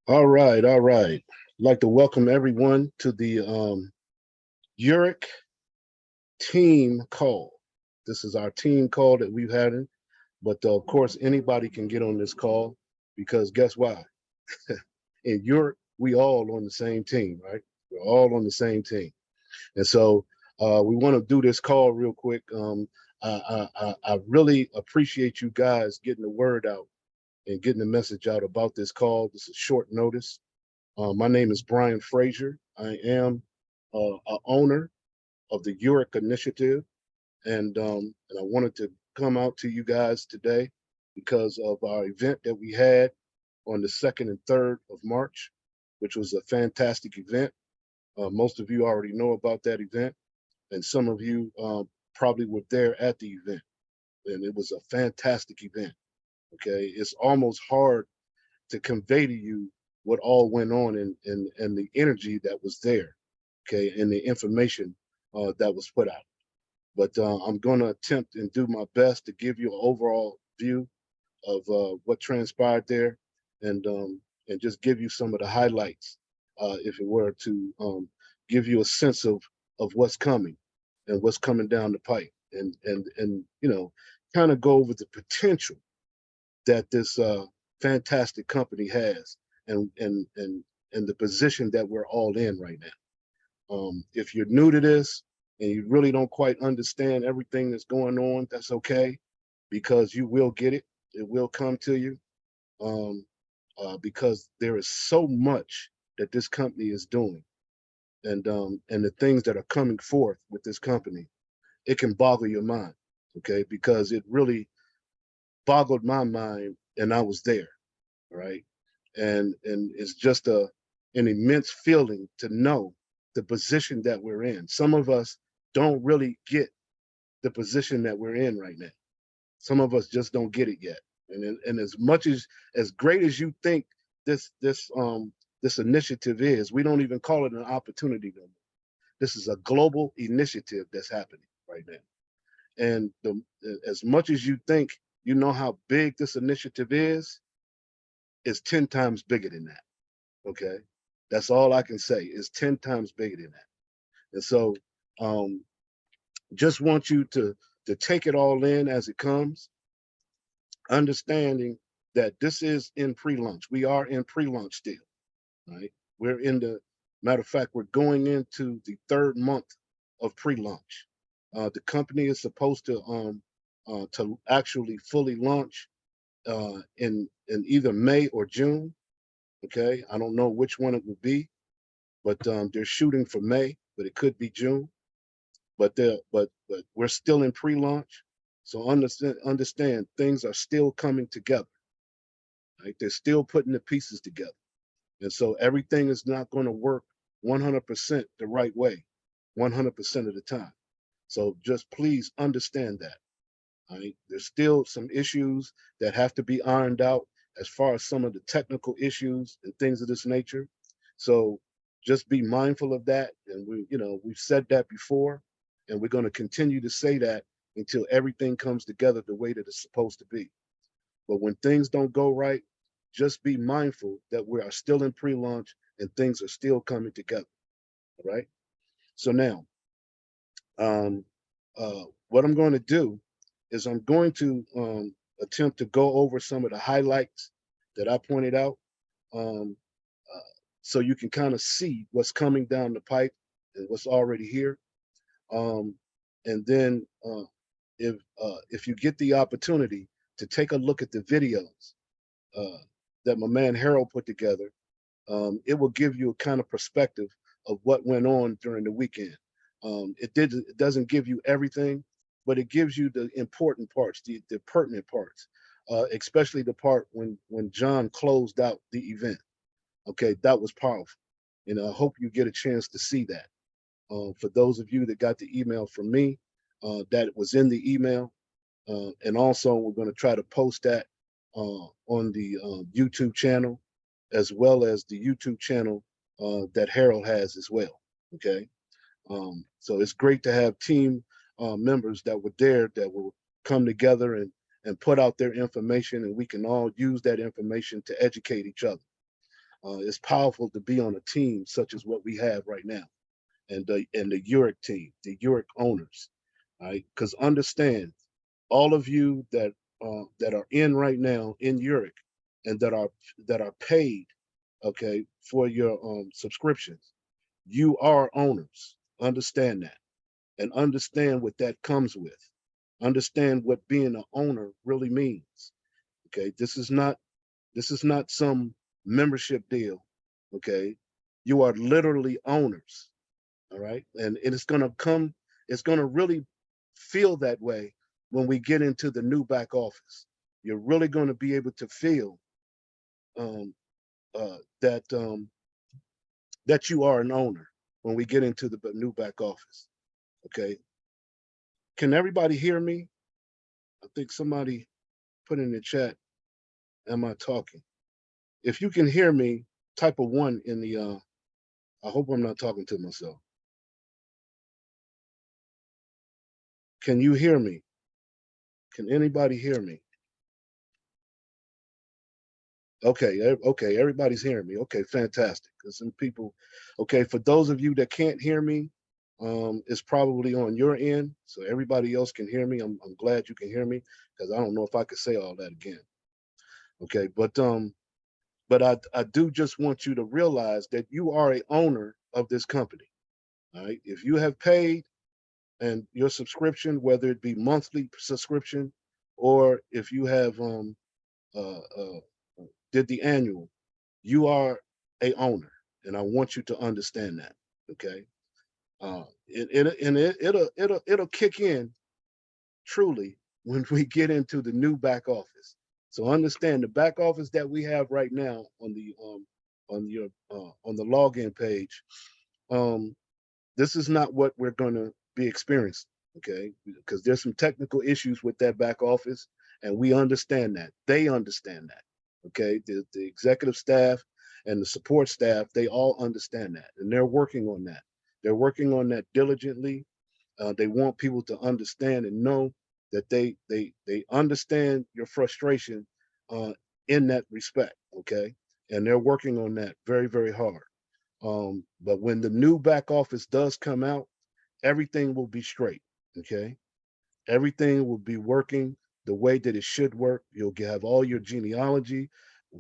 All right, all right. I'd like to welcome everyone to the Yereq team call. This is our team call that we've had, but of course, anybody can get on this call because guess why? In Europe, we all on the same team, right? We're all on the same team, and so we want to do this call real quick. I really appreciate you guys getting the word out and getting the message out about this call. This is short notice. My name is Brian Frazier. I am a owner of the Yereq Initiative, and I wanted to come out to you guys today because of our event that we had on the 2nd and 3rd of March, which was a fantastic event. Most of you already know about that event, and some of you probably were there at the event, and it was a fantastic event. Okay, it's almost hard to convey to you what all went on and the energy that was there, okay, and the information that was put out. But I'm going to attempt and do my best to give you an overall view of what transpired there, and just give you some of the highlights, if it were to give you a sense of what's coming and what's coming down the pipe, and kind of go over the potential that this fantastic company has, and the position that we're all in right now. If you're new to this and you really don't quite understand everything that's going on, that's okay, because you will get it. It will come to you, because there is so much that this company is doing, and the things that are coming forth with this company. It can boggle your mind, okay, because it really boggled my mind, and I was there, right? And it's just an immense feeling to know the position that we're in. Some of us don't really get the position that we're in right now. Some of us just don't get it yet. And as much as great as you think this initiative is, we don't even call it an opportunity no more. This is a global initiative that's happening right now. And as much as you think you know how big this initiative is, it's 10 times bigger than that. Okay. That's all I can say is 10 times bigger than that. And so um, just want you to take it all in as it comes, understanding that this is in pre-launch. We are in pre-launch still, right? We're in the matter of fact, we're going into the 3rd month of pre-launch. The company is supposed to actually fully launch in either May or June. Okay, I don't know which one it will be, but they're shooting for May, but it could be June. But we're still in pre-launch, so understand things are still coming together. Right, they're still putting the pieces together, and so everything is not going to work 100% the right way, 100% of the time. So just please understand that. Right, there's still some issues that have to be ironed out as far as some of the technical issues and things of this nature. So just be mindful of that. And we've said that before, and we're going to continue to say that until everything comes together the way that it's supposed to be. But when things don't go right, just be mindful that we are still in pre-launch and things are still coming together. All right. So now, um, what I'm going to do is I'm going to attempt to go over some of the highlights that I pointed out, um, uh, so you can kind of see what's coming down the pipe and what's already here. Um, and then if you get the opportunity to take a look at the videos uh, that my man Harold put together, it will give you a kind of perspective of what went on during the weekend. It doesn't give you everything, but it gives you the important parts, the pertinent parts, especially the part when John closed out the event. Okay, that was powerful, and I hope you get a chance to see that. For those of you that got the email from me, that was in the email, and also we're going to try to post that on the YouTube channel, as well as the YouTube channel that Harold has as well. Okay, so it's great to have team members that were there that will come together and put out their information, and we can all use that information to educate each other. It's powerful to be on a team such as what we have right now, and the Yereq team, the Yereq owners, right? Because understand, all of you that are in right now in Yereq and that are paid, okay, for your subscriptions, you are owners. Understand that, and understand what that comes with. Understand what being an owner really means. Okay, this is not some membership deal. Okay, you are literally owners. All right, and it's gonna come. It's gonna really feel that way when we get into the new back office. You're really going to be able to feel um, that that you are an owner when we get into the new back office. Okay, can everybody hear me? I think somebody put in the chat, am I talking? If you can hear me, type a one in the I hope I'm not talking to myself. Can you hear me? Can anybody hear me? Okay, everybody's hearing me. Okay, fantastic. Because some people, okay, for those of you that can't hear me, it's probably on your end, so everybody else can hear me. I'm glad you can hear me, because I don't know if I could say all that again. Okay, but I do just want you to realize that you are a owner of this company. All right, if you have paid and your subscription, whether it be monthly subscription or if you have uh, uh, did the annual, you are a owner, and I want you to understand that. Okay, it'll kick in truly when we get into the new back office. So understand the back office that we have right now on the login page. Um, this is not what we're going to be experiencing. Okay, because there's some technical issues with that back office, and we understand that. They understand that. Okay, the executive staff and the support staff, they all understand that, and they're working on that. They're working on that diligently. They want people to understand and know that they understand your frustration uh, in that respect. Okay, and they're working on that very very hard. But when the new back office does come out, everything will be straight. Okay, everything will be working the way that it should work. You'll have all your genealogy.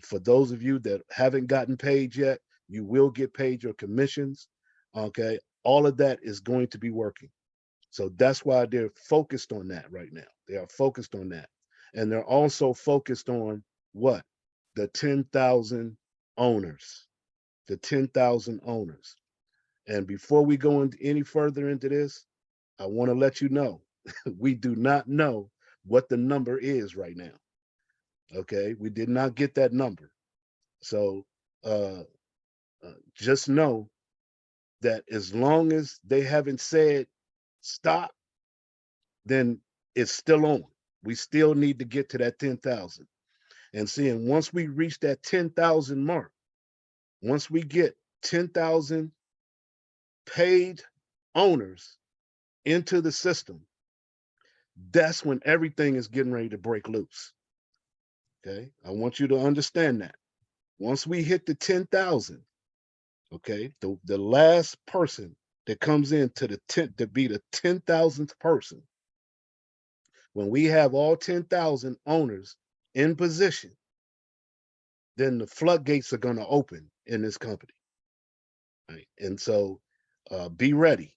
For those of you that haven't gotten paid yet, you will get paid your commissions. Okay, all of that is going to be working. So that's why they're focused on that right now. They are focused on that. And they're also focused on what? The 10,000 owners. The 10,000 owners. And before we go into any further into this, I want to let you know we do not know what the number is right now. Okay, we did not get that number. So uh, just know that as long as they haven't said stop, then it's still on. We still need to get to that 10,000. And seeing once we reach that 10,000 mark, once we get 10,000 paid owners into the system, that's when everything is getting ready to break loose. Okay, I want you to understand that. Once we hit the 10,000, okay, the last person that comes into the tent to be the 10,000th person, when we have all 10,000 owners in position, then the floodgates are going to open in this company. Right? And so be ready,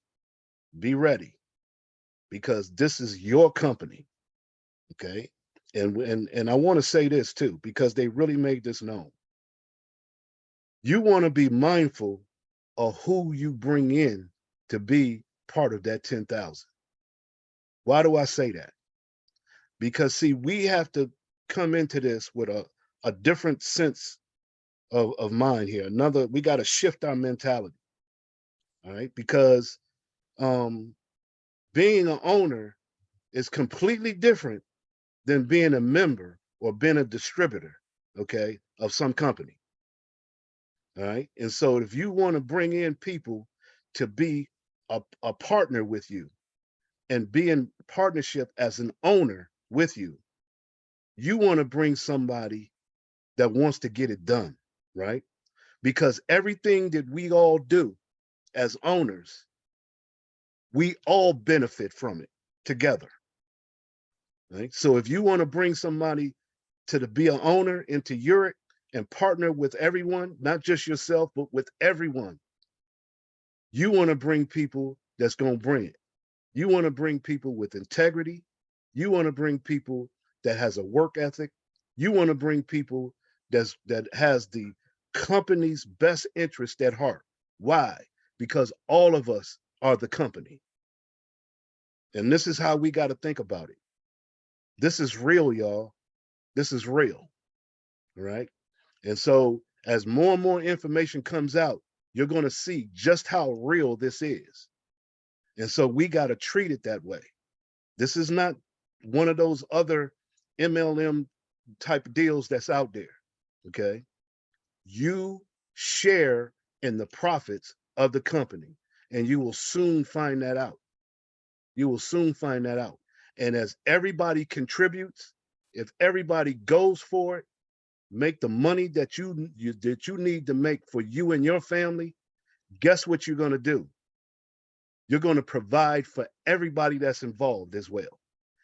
because this is your company. Okay. And I want to say this too, because they really made this known. You want to be mindful of who you bring in to be part of that 10,000. Why do I say that? Because see, we have to come into this with a different sense of mind here. We got to shift our mentality. All right. Because um, being an owner is completely different than being a member or being a distributor, okay, of some company. All right. And so if you want to bring in people to be a partner with you and be in partnership as an owner with you, you want to bring somebody that wants to get it done, right? because everything that we all do as owners, we all benefit from it together. Right? So if you want to bring somebody to be an owner into Yereq and partner with everyone, not just yourself, but with everyone, you want to bring people that's going to bring it. You want to bring people with integrity. You want to bring people that has a work ethic. You want to bring people that has the company's best interest at heart. Why? Because all of us are the company. And this is how we got to think about it. This is real, y'all. This is real. All right. And so as more and more information comes out, you're going to see just how real this is. And so we got to treat it that way. This is not one of those other MLM type deals that's out there. Okay. You share in the profits of the company, and you will soon find that out. You will soon find that out. And as everybody contributes, if everybody goes for it, make the money that you need to make for you and your family, guess what you're going to do? You're going to provide for everybody that's involved as well.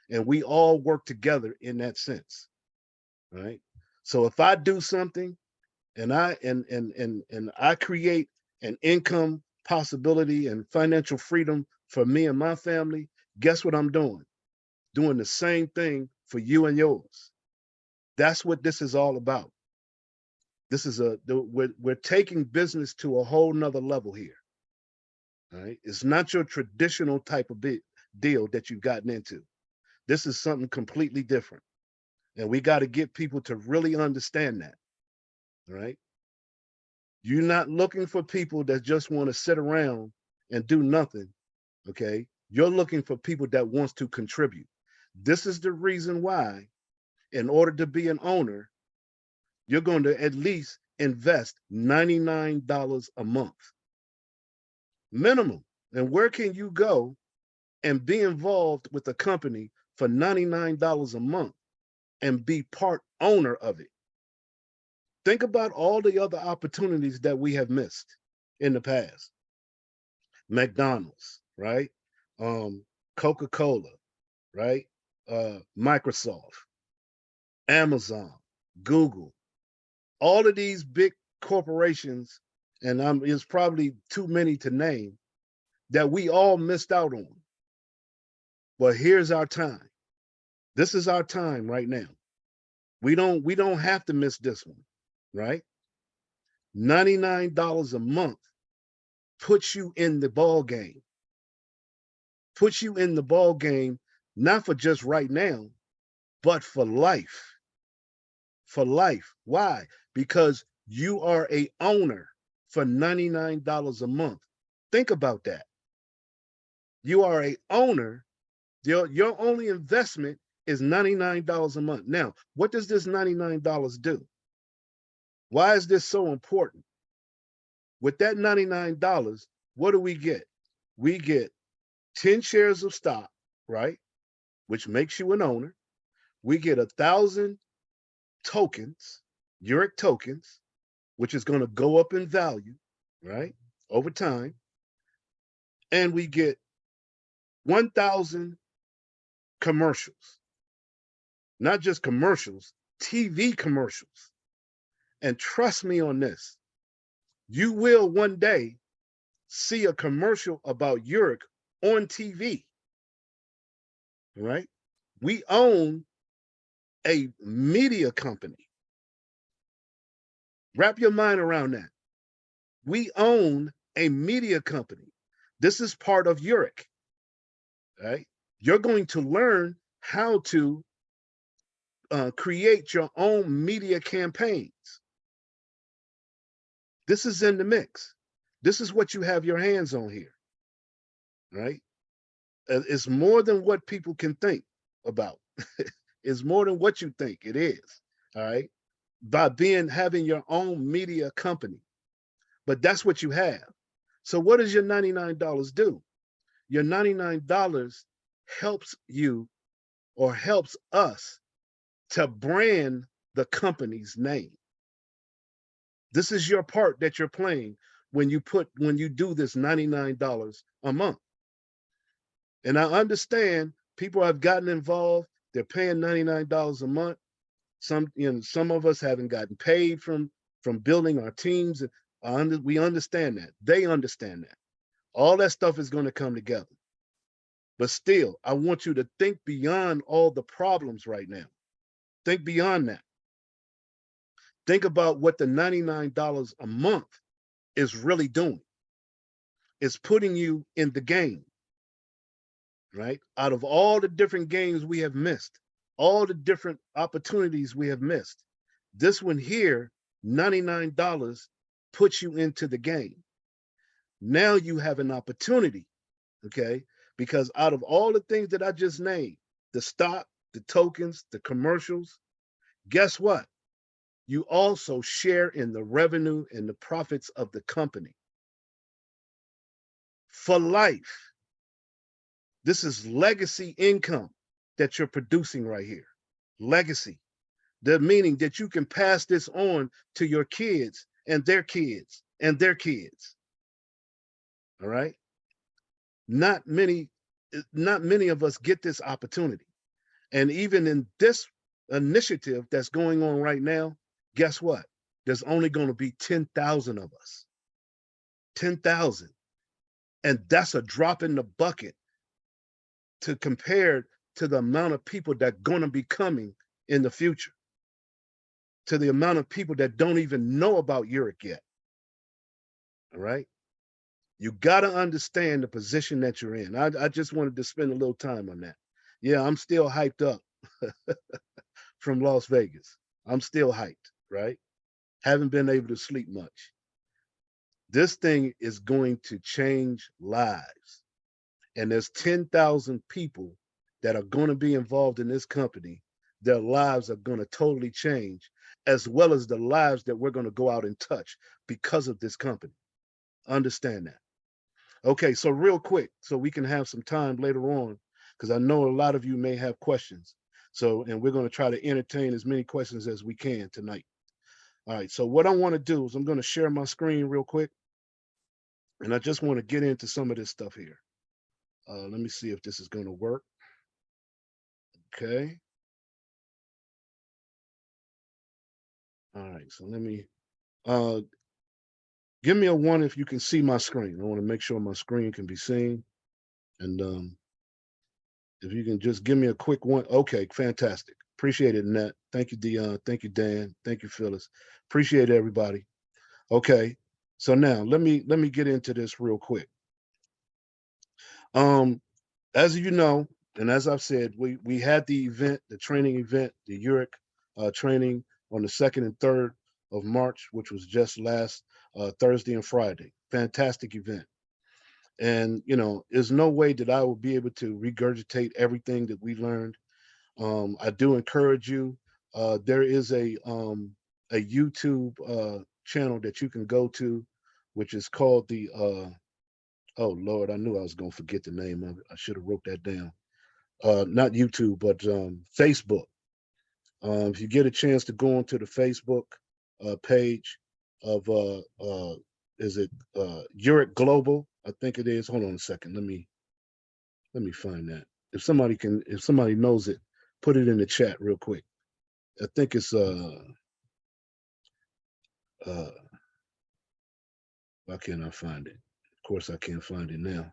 And we all work together in that sense. Right? So if I do something and I create an income possibility and financial freedom for me and my family, guess what I'm doing? Doing the same thing for you and yours. That's what this is all about. This is we're taking business to a whole nother level here. All right. It's not your traditional type of deal that you've gotten into. This is something completely different. And we got to get people to really understand that. All right. You're not looking for people that just want to sit around and do nothing. Okay. You're looking for people that wants to contribute. This is the reason why, in order to be an owner, you're going to at least invest $99 a month minimum. And where can you go and be involved with a company for $99 a month and be part owner of it? Think about all the other opportunities that we have missed in the past. McDonald's, right? Coca-Cola, right? Microsoft, Amazon, Google, all of these big corporations, and it's probably too many to name, that we all missed out on. But here's our time. This is our time right now. We don't have to miss this one, right? $99 a month puts you in the ball game. Puts you in the ball game, not for just right now, but for life. For life. Why? Because you are a owner for $99 a month. Think about that. You are a owner. Your only investment is $99 a month. Now, what does this $99 do? Why is this so important? With that $99, what do we get? We get 10 shares of stock, right? Which makes you an owner. We get 1,000 tokens, Yereq tokens, which is going to go up in value, right? Over time. And we get 1,000 commercials, not just commercials, TV commercials. And trust me on this, you will one day see a commercial about Yereq on TV, right? We own a media company. Wrap your mind around that. We own a media company. This is part of Yereq, right? You're going to learn how to create your own media campaigns. This is in the mix. This is what you have your hands on here, right? It's more than what people can think about. It's more than what you think it is, all right? By having your own media company. But that's what you have. So what does your $99 do? Your $99 helps you or helps us to brand the company's name. This is your part that you're playing when you do this $99 a month. And I understand people have gotten involved. They're paying $99 a month. Some of us haven't gotten paid from building our teams. We understand that. They understand that. All that stuff is going to come together. But still, I want you to think beyond all the problems right now. Think beyond that. Think about what the $99 a month is really doing. It's putting you in the game, right? Out of all the different games we have missed, all the different opportunities we have missed, this one here, $99, puts you into the game. Now you have an opportunity, okay? Because out of all the things that I just named, the stock, the tokens, the commercials, guess what? You also share in the revenue and the profits of the company for life. This is legacy income that you're producing right here. Legacy. The meaning that you can pass this on to your kids and their kids and their kids. All right. Not many of us get this opportunity. And even in this initiative that's going on right now, guess what? There's only going to be 10,000 of us. 10,000. And that's a drop in the bucket to compare to the amount of people that are going to be coming in the future, to the amount of people that don't even know about Yereq yet. All right. You got to understand the position that you're in. I just wanted to spend a little time on that. Yeah, I'm still hyped up from Las Vegas. I'm still hyped, right? Haven't been able to sleep much. This thing is going to change lives. And there's 10,000 people that are going to be involved in this company. Their lives are going to totally change, as well as the lives that we're going to go out and touch because of this company. Understand that. Okay, so real quick, so we can have some time later on, because I know a lot of you may have questions. So, and we're going to try to entertain as many questions as we can tonight. All right, so what I want to do is I'm going to share my screen real quick. And I just want to get into some of this stuff here. Let me see if this is going to work. Okay. All right, so let me, give me a 1 if you can see my screen. I want to make sure my screen can be seen. And if you can just give me a quick 1. Okay, fantastic. Appreciate it, Nat. Thank you, Dion. Thank you, Dan. Thank you, Phyllis. Appreciate everybody. Okay, so now let me get into this real quick. As you know, and as I've said, we had the event, the training event, the Yereq training on the 2nd and 3rd of March, which was just last Thursday and Friday. Fantastic event. And, there's no way that I will be able to regurgitate everything that we learned. I do encourage you. There is a YouTube channel that you can go to, which is called the, oh Lord, I knew I was going to forget the name of it. I should have wrote that down. Not YouTube, but Facebook. If you get a chance to go onto the Facebook page of is it Yereq Global? I think it is. Hold on a second. Let me find that. If somebody knows it, put it in the chat real quick. I think it's why can't I find it? Of course I can't find it now.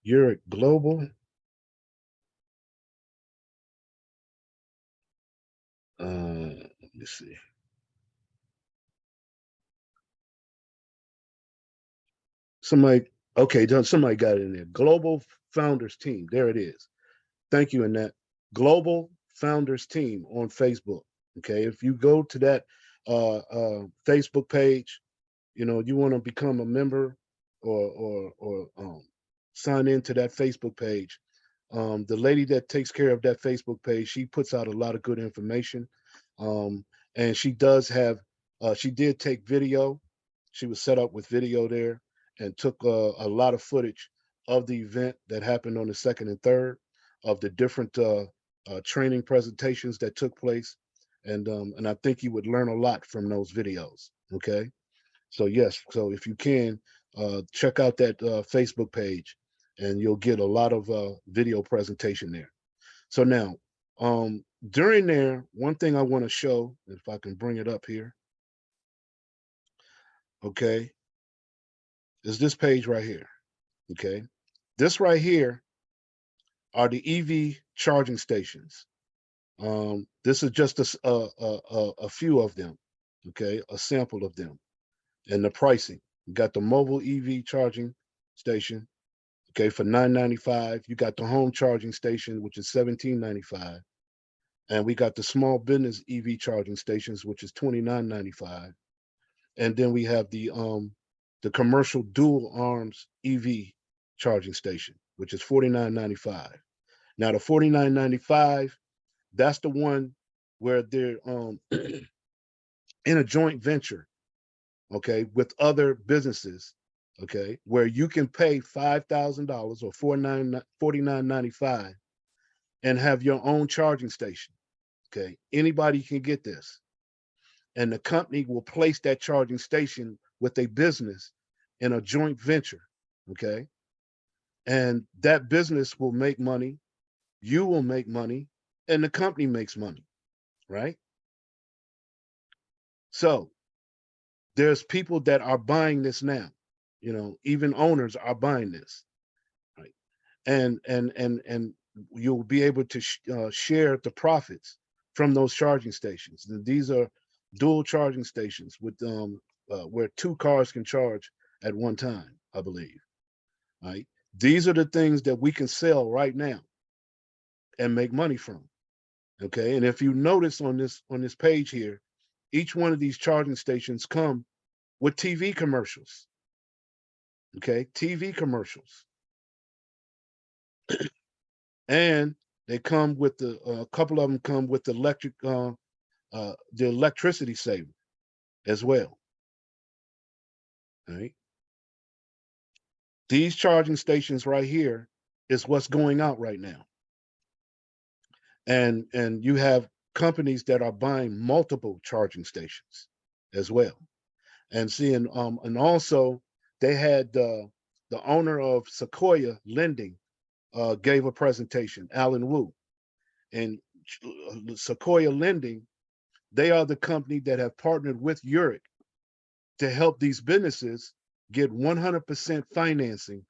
Yereq Global. Let me see. Somebody got it in there. Global Founders Team. There it is. Thank you, Annette. Global Founders Team on Facebook. Okay, if you go to that Facebook page, you want to become a member or sign into that Facebook page. The lady that takes care of that Facebook page, she puts out a lot of good information, and she does have. She did take video. She was set up with video there and took a lot of footage of the event that happened on the 2nd and 3rd of the different training presentations that took place, and I think you would learn a lot from those videos. Okay, so yes, so if you can check out that Facebook page, and you'll get a lot of video presentation there. So now, during there, one thing I want to show, if I can bring it up here, okay, is this page right here. Okay, this right here are the EV charging stations. This is just a few of them, okay, a sample of them, and the pricing. You got the mobile EV charging station, okay, for $9.95. You got the home charging station, which is $17.95, and we got the small business EV charging stations, which is $29.95, and then we have the commercial dual arms EV charging station, which is $49.95. Now the $49.95, that's the one where they're in a joint venture, okay, with other businesses, okay, where you can pay $5,000 or $49.95 and have your own charging station. Okay, anybody can get this, and the company will place that charging station with a business in a joint venture. Okay, and that business will make money, you will make money, and the company makes money, right? So there's people that are buying this now, even owners are buying this, right? And you'll be able to share the profits from those charging stations. And these are dual charging stations with where two cars can charge at one time, I believe, right? These are the things that we can sell right now and make money from. Okay, and if you notice on this page here, each one of these charging stations come with TV commercials. Okay, TV commercials, and they come with a couple of them come with the electricity saver as well. Right, these charging stations right here is what's going out right now, and you have companies that are buying multiple charging stations as well, and seeing and also they had the owner of Sequoia Lending gave a presentation, Alan Wu, and Sequoia Lending, they are the company that have partnered with Yereq to help these businesses get 100% financing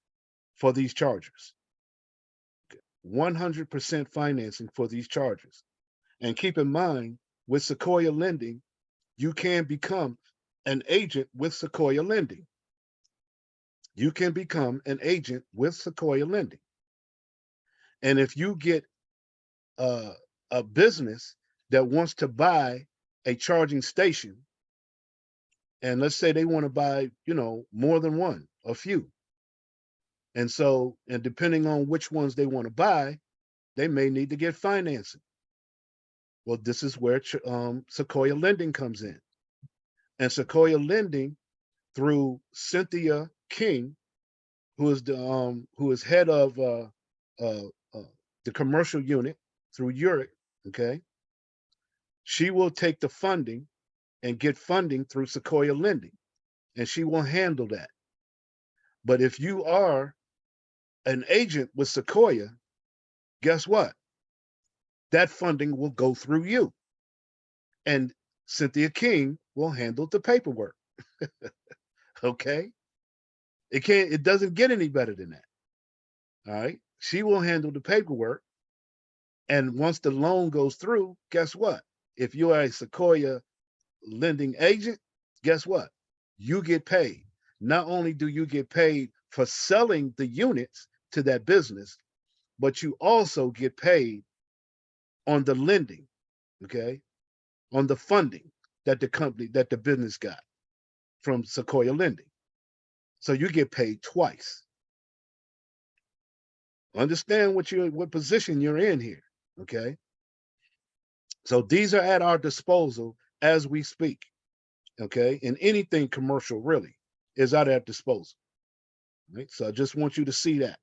for these chargers. 100% financing for these chargers. And keep in mind, with Sequoia Lending, you can become an agent with Sequoia Lending. You can become an agent with Sequoia Lending. And if you get a business that wants to buy a charging station, and let's say they want to buy, more than one, a few. And so, and depending on which ones they want to buy, they may need to get financing. Well, this is where Sequoia Lending comes in. And Sequoia Lending, through Cynthia King, who is head of the commercial unit through Yereq, okay, she will take the funding and get funding through Sequoia Lending, and she will handle that. But if you are an agent with Sequoia, guess what? That funding will go through you, and Cynthia King will handle the paperwork. Okay, it doesn't get any better than that. All right, she will handle the paperwork, and once the loan goes through, guess what? If you are a Sequoia Lending agent, guess what? You get paid. Not only do you get paid for selling the units to that business, but you also get paid on the lending, okay, on the funding that the business got from Sequoia Lending. So you get paid twice. Understand what position you're in here, okay? So these are at our disposal as we speak, okay? And anything commercial really is at our disposal, right? So I just want you to see that.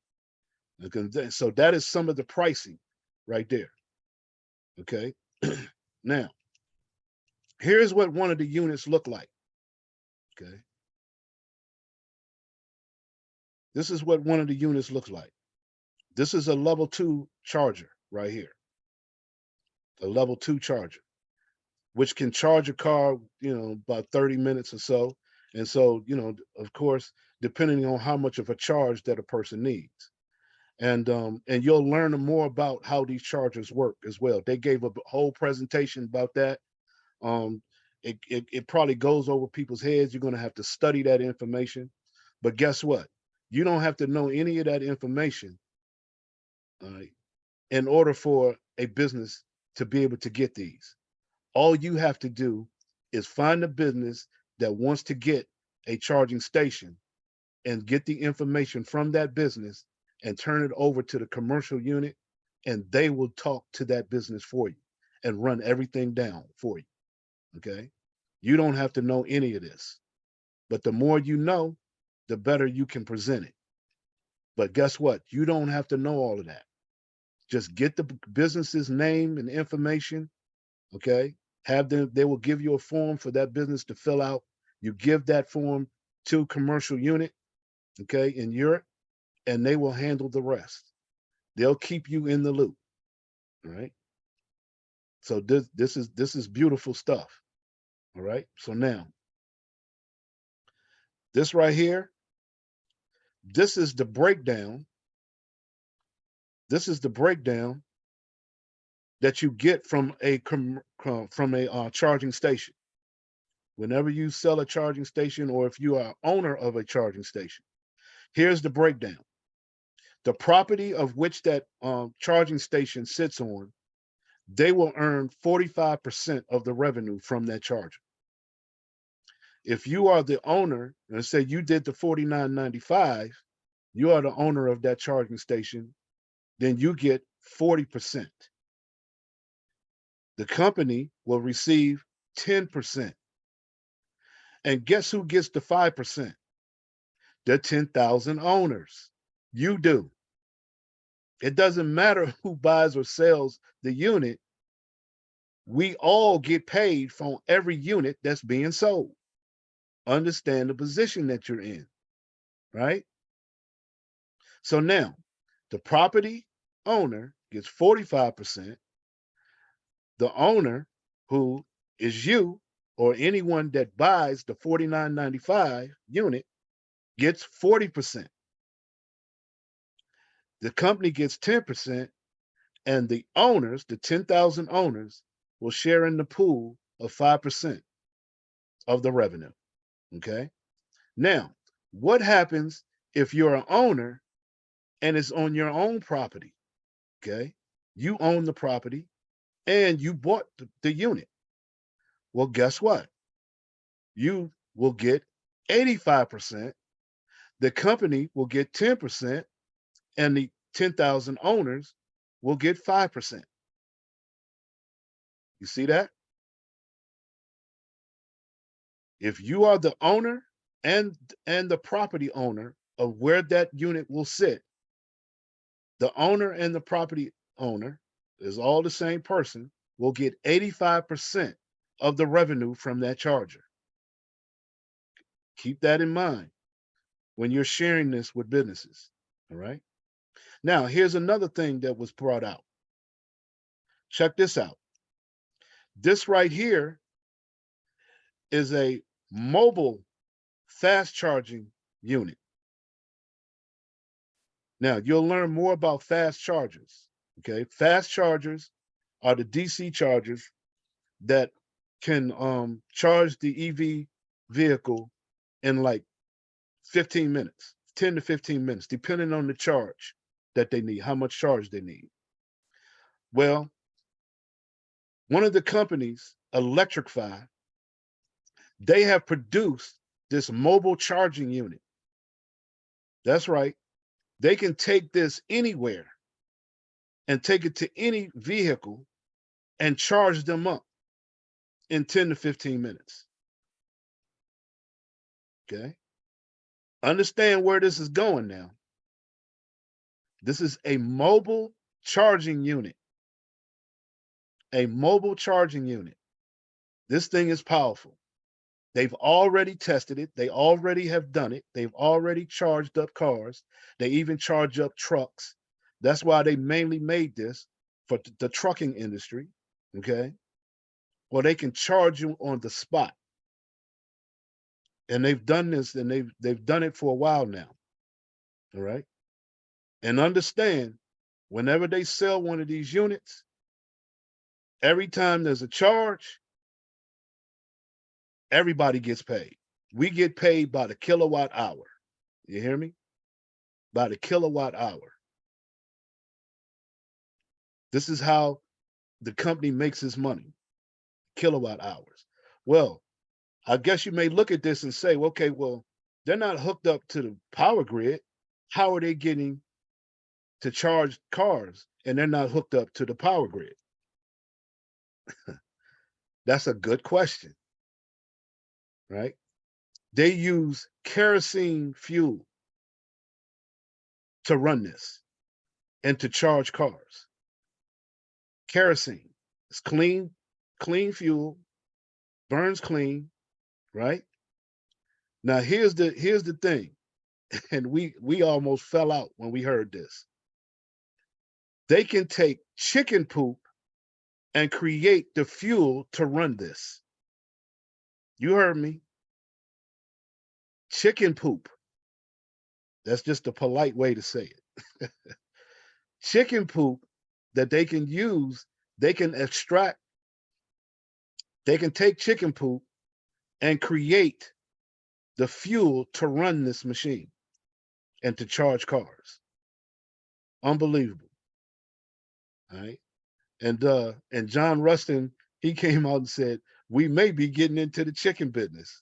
Okay? So that is some of the pricing right there. Okay. Now, here's what one of the units look like. Okay. This is what one of the units looks like. This is a level 2 charger right here. A level 2 charger, which can charge a car, about 30 minutes or so. And so, of course, depending on how much of a charge that a person needs. And you'll learn more about how these chargers work as well. They gave a whole presentation about that. Um, it probably goes over people's heads. You're going to have to study that information. But guess what? You don't have to know any of that information in order for a business to be able to get these. All you have to do is find a business that wants to get a charging station and get the information from that business and turn it over to the commercial unit, and they will talk to that business for you and run everything down for you. Okay. You don't have to know any of this, but the more you know, the better you can present it. But guess what? You don't have to know all of that. Just get the business's name and information. Okay. Have them, they will give you a form for that business to fill out. You give that form to commercial unit, okay, in Europe, and they will handle the rest. They'll keep you in the loop. All right. So this is beautiful stuff. All right. So now this right here, this is the breakdown. This is the breakdown that you get from a charging station. Whenever you sell a charging station, or if you are owner of a charging station, here's the breakdown. The property of which that charging station sits on, they will earn 45% of the revenue from that charger. If you are the owner, and say you did the $49.95, you are the owner of that charging station, then you get 40%. The company will receive 10%. And guess who gets the 5%? The 10,000 owners. You do. It doesn't matter who buys or sells the unit. We all get paid from every unit that's being sold. Understand the position that you're in, right? So now the property owner gets 45%. The owner, who is you or anyone that buys the $49.95 unit, gets 40%. The company gets 10%, and the owners, the 10,000 owners, will share in the pool of 5% of the revenue. Okay. Now, what happens if you're an owner and it's on your own property? Okay. You own the property and you bought the unit. Well, guess what? You will get 85%. The company will get 10%, and the 10,000 owners will get 5%. You see that? If you are the owner and the property owner of where that unit will sit, the owner and the property owner is all the same person, will get 85% of the revenue from that charger. Keep that in mind when you're sharing this with businesses. All right. Now, here's another thing that was brought out. Check this out. This right here is a mobile fast charging unit. Now, you'll learn more about fast chargers. Okay. Fast chargers are the DC chargers that can charge the EV vehicle in like 15 minutes, 10 to 15 minutes, depending on the charge that they need, how much charge they need. Well, one of the companies, Electrify, they have produced this mobile charging unit. That's right. They can take this anywhere and take it to any vehicle and charge them up in 10 to 15 minutes. Okay. Understand where this is going now. This is a mobile charging unit. a mobile charging unit. This thing is powerful. They've already tested it. They already have done it. They've already charged up cars. They even charge up trucks. That's why they mainly made this for the trucking industry. Okay. Well, they can charge you on the spot. And they've done this and they've done it for a while now. All right. And understand, whenever they sell one of these units, every time there's a charge, everybody gets paid. We get paid by the kilowatt hour. You hear me? By the kilowatt hour. This is how the company makes its money, kilowatt hours. Well, I guess you may look at this and say, okay, well, they're not hooked up to the power grid. How are they getting to charge cars and they're not hooked up to the power grid? That's a good question, right? They use kerosene fuel to run this and to charge cars. Kerosene. It's clean fuel, burns clean, right? Now here's the thing, and we almost fell out when we heard this. They can take chicken poop and create the fuel to run this. You heard me. Chicken poop. That's just a polite way to say it. Chicken poop that they can use, they can extract, they can take chicken poop and create the fuel to run this machine and to charge cars. Unbelievable. All right. And John Rustin, he came out and said, we may be getting into the chicken business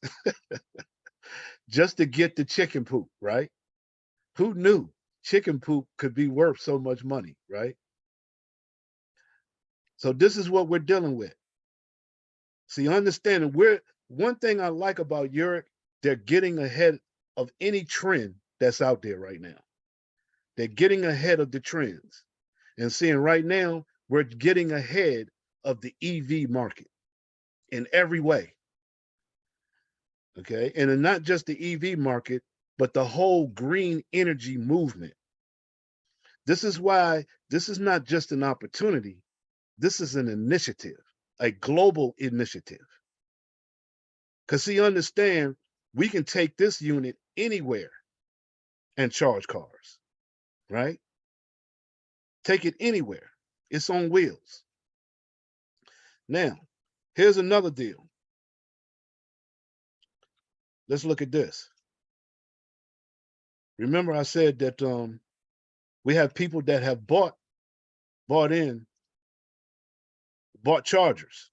just to get the chicken poop, right? Who knew chicken poop could be worth so much money, right? So this is what we're dealing with. See, understanding one thing I like about Yereq, they're getting ahead of any trend that's out there right now. They're getting ahead of the trends and seeing right now, we're getting ahead of the EV market in every way. Okay. And not just the EV market, but the whole green energy movement. This is why this is not just an opportunity. This is an initiative, a global initiative. Because see, understand, we can take this unit anywhere and charge cars, right? Take it anywhere. It's on wheels. Now, here's another deal. Let's look at this. Remember, I said that we have people that have bought chargers.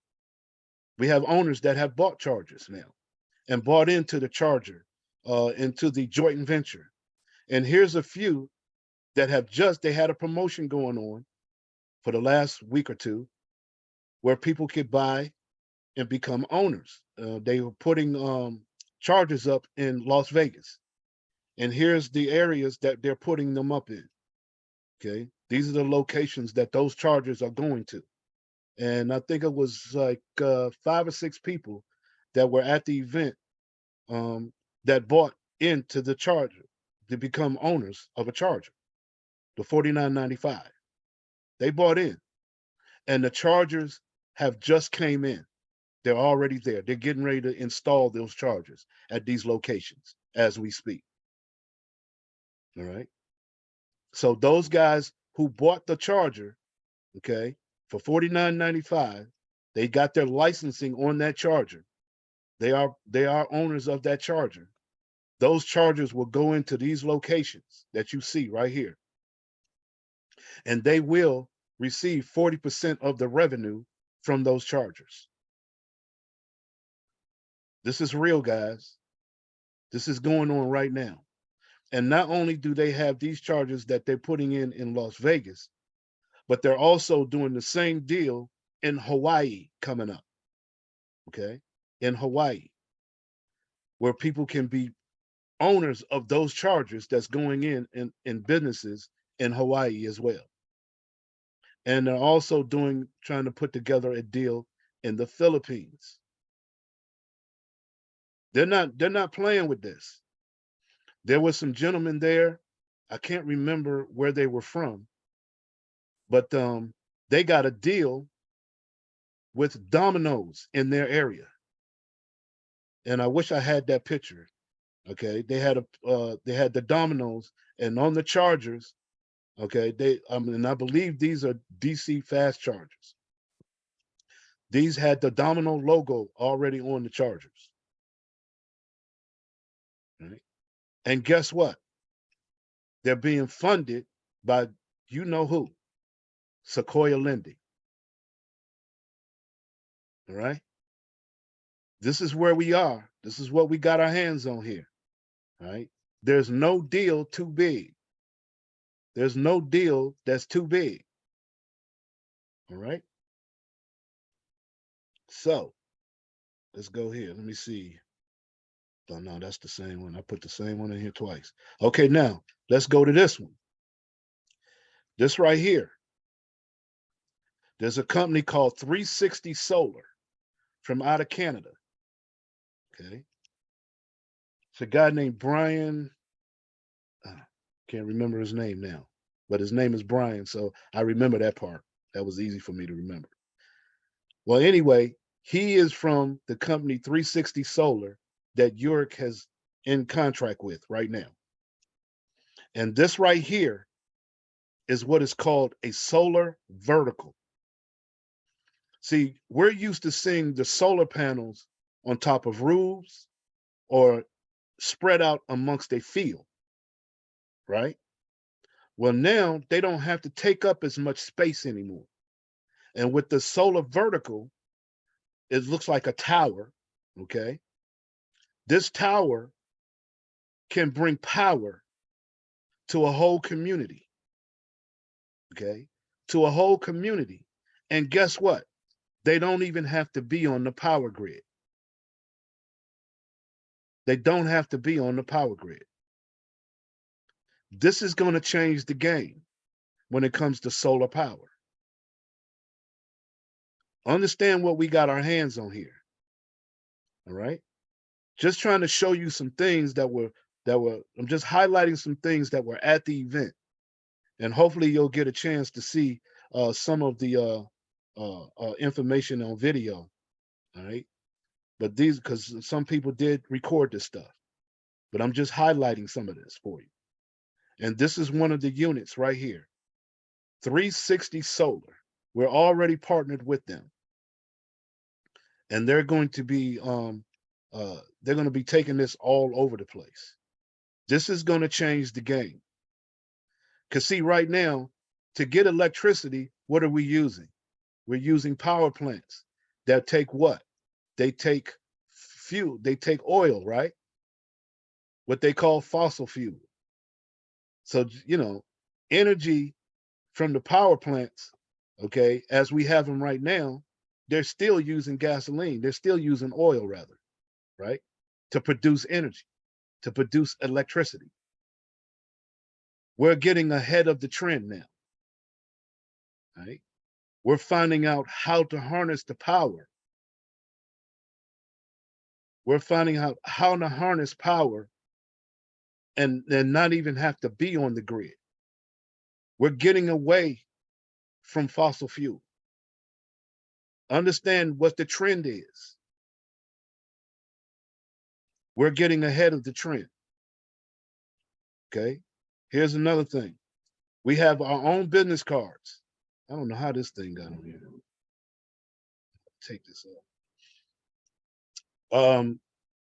We have owners that have bought chargers now and bought into the charger, into the joint venture. And here's a few that have they had a promotion going on for the last week or two where people could buy and become owners. They were putting chargers up in Las Vegas. And here's the areas that they're putting them up in. Okay. These are the locations that those chargers are going to. And I think it was like 5 or 6 people that were at the event that bought into the charger to become owners of a charger, the $49.95. They bought in, and the chargers have just came in. They're already there. They're getting ready to install those chargers at these locations as we speak. All right. So those guys who bought the charger, okay, for $49.95, they got their licensing on that charger. They are owners of that charger. Those chargers will go into these locations that you see right here. And they will receive 40% of the revenue from those chargers. This is real, guys. This is going on right now. And not only do they have these chargers that they're putting in Las Vegas, but they're also doing the same deal in Hawaii coming up. Okay. In Hawaii, where people can be owners of those chargers that's going in businesses in Hawaii as well. And they're also trying to put together a deal in the Philippines. They're not playing with this. There was some gentlemen there. I can't remember where they were from, but they got a deal with Domino's in their area. And I wish I had that picture. Okay, they had the Domino's, and on the chargers. Okay, and I believe these are DC fast chargers. These had the Domino logo already on the chargers. Right? And guess what? They're being funded by you know who? Sequoia Lending. All right. This is where we are. This is what we got our hands on here. All right. There's no deal too big. There's no deal that's too big. All right. So let's go here. Let me see. Oh, no, that's the same one. I put the same one in here twice. Okay, now let's go to this one. This right here. There's a company called 360 Solar from out of Canada. Okay. It's a guy named Brian. Can't remember his name now, but his name is Brian. So I remember that part. That was easy for me to remember. Well, anyway, he is from the company 360 Solar that Yereq has in contract with right now. And this right here is what is called a solar vertical. See, we're used to seeing the solar panels on top of roofs or spread out amongst a field, right? Well, now they don't have to take up as much space anymore. And with the solar vertical, it looks like a tower, okay? This tower can bring power to a whole community, okay? To a whole community. And guess what? They don't even have to be on the power grid. They don't have to be on the power grid. This is going to change the game when it comes to solar power. Understand what we got our hands on here. All right. Just trying to show you some things I'm just highlighting some things that were at the event. And hopefully you'll get a chance to see some of the information on video. All right. But because some people did record this stuff, but I'm just highlighting some of this for you. And this is one of the units right here, 360 Solar. We're already partnered with them, and they're going to be taking this all over the place. This is going to change the game. Because see, right now, to get electricity, what are we using? We're using power plants that take what? They take fuel. They take oil, right? What they call fossil fuel. So energy from the power plants, okay, as we have them right now, they're still using gasoline. They're still using oil, rather, right, to produce energy, to produce electricity. We're getting ahead of the trend now, right? We're finding out how to harness the power. We're finding out how to harness power and not even have to be on the grid. We're getting away from fossil fuel. Understand what the trend is. We're getting ahead of the trend. Okay. Here's another thing. We have our own business cards. I don't know how this thing got on here. Take this off.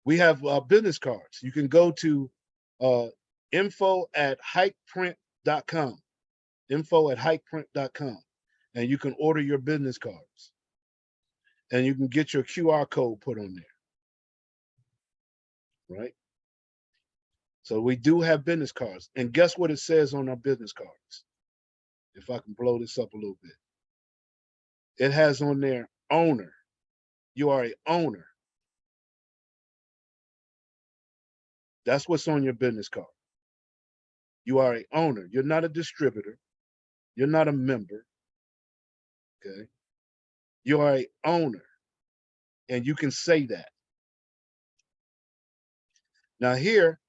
We have business cards. You can go to info@hikeprint.com. Info@hikeprint.com. And you can order your business cards. And you can get your QR code put on there. Right? So we do have business cards. And guess what it says on our business cards? If I can blow this up a little bit. It has on there owner. You are a owner. That's what's on your business card. You are a owner. You're not a distributor. You're not a member. Okay. You are a owner, and you can say that. Now, here,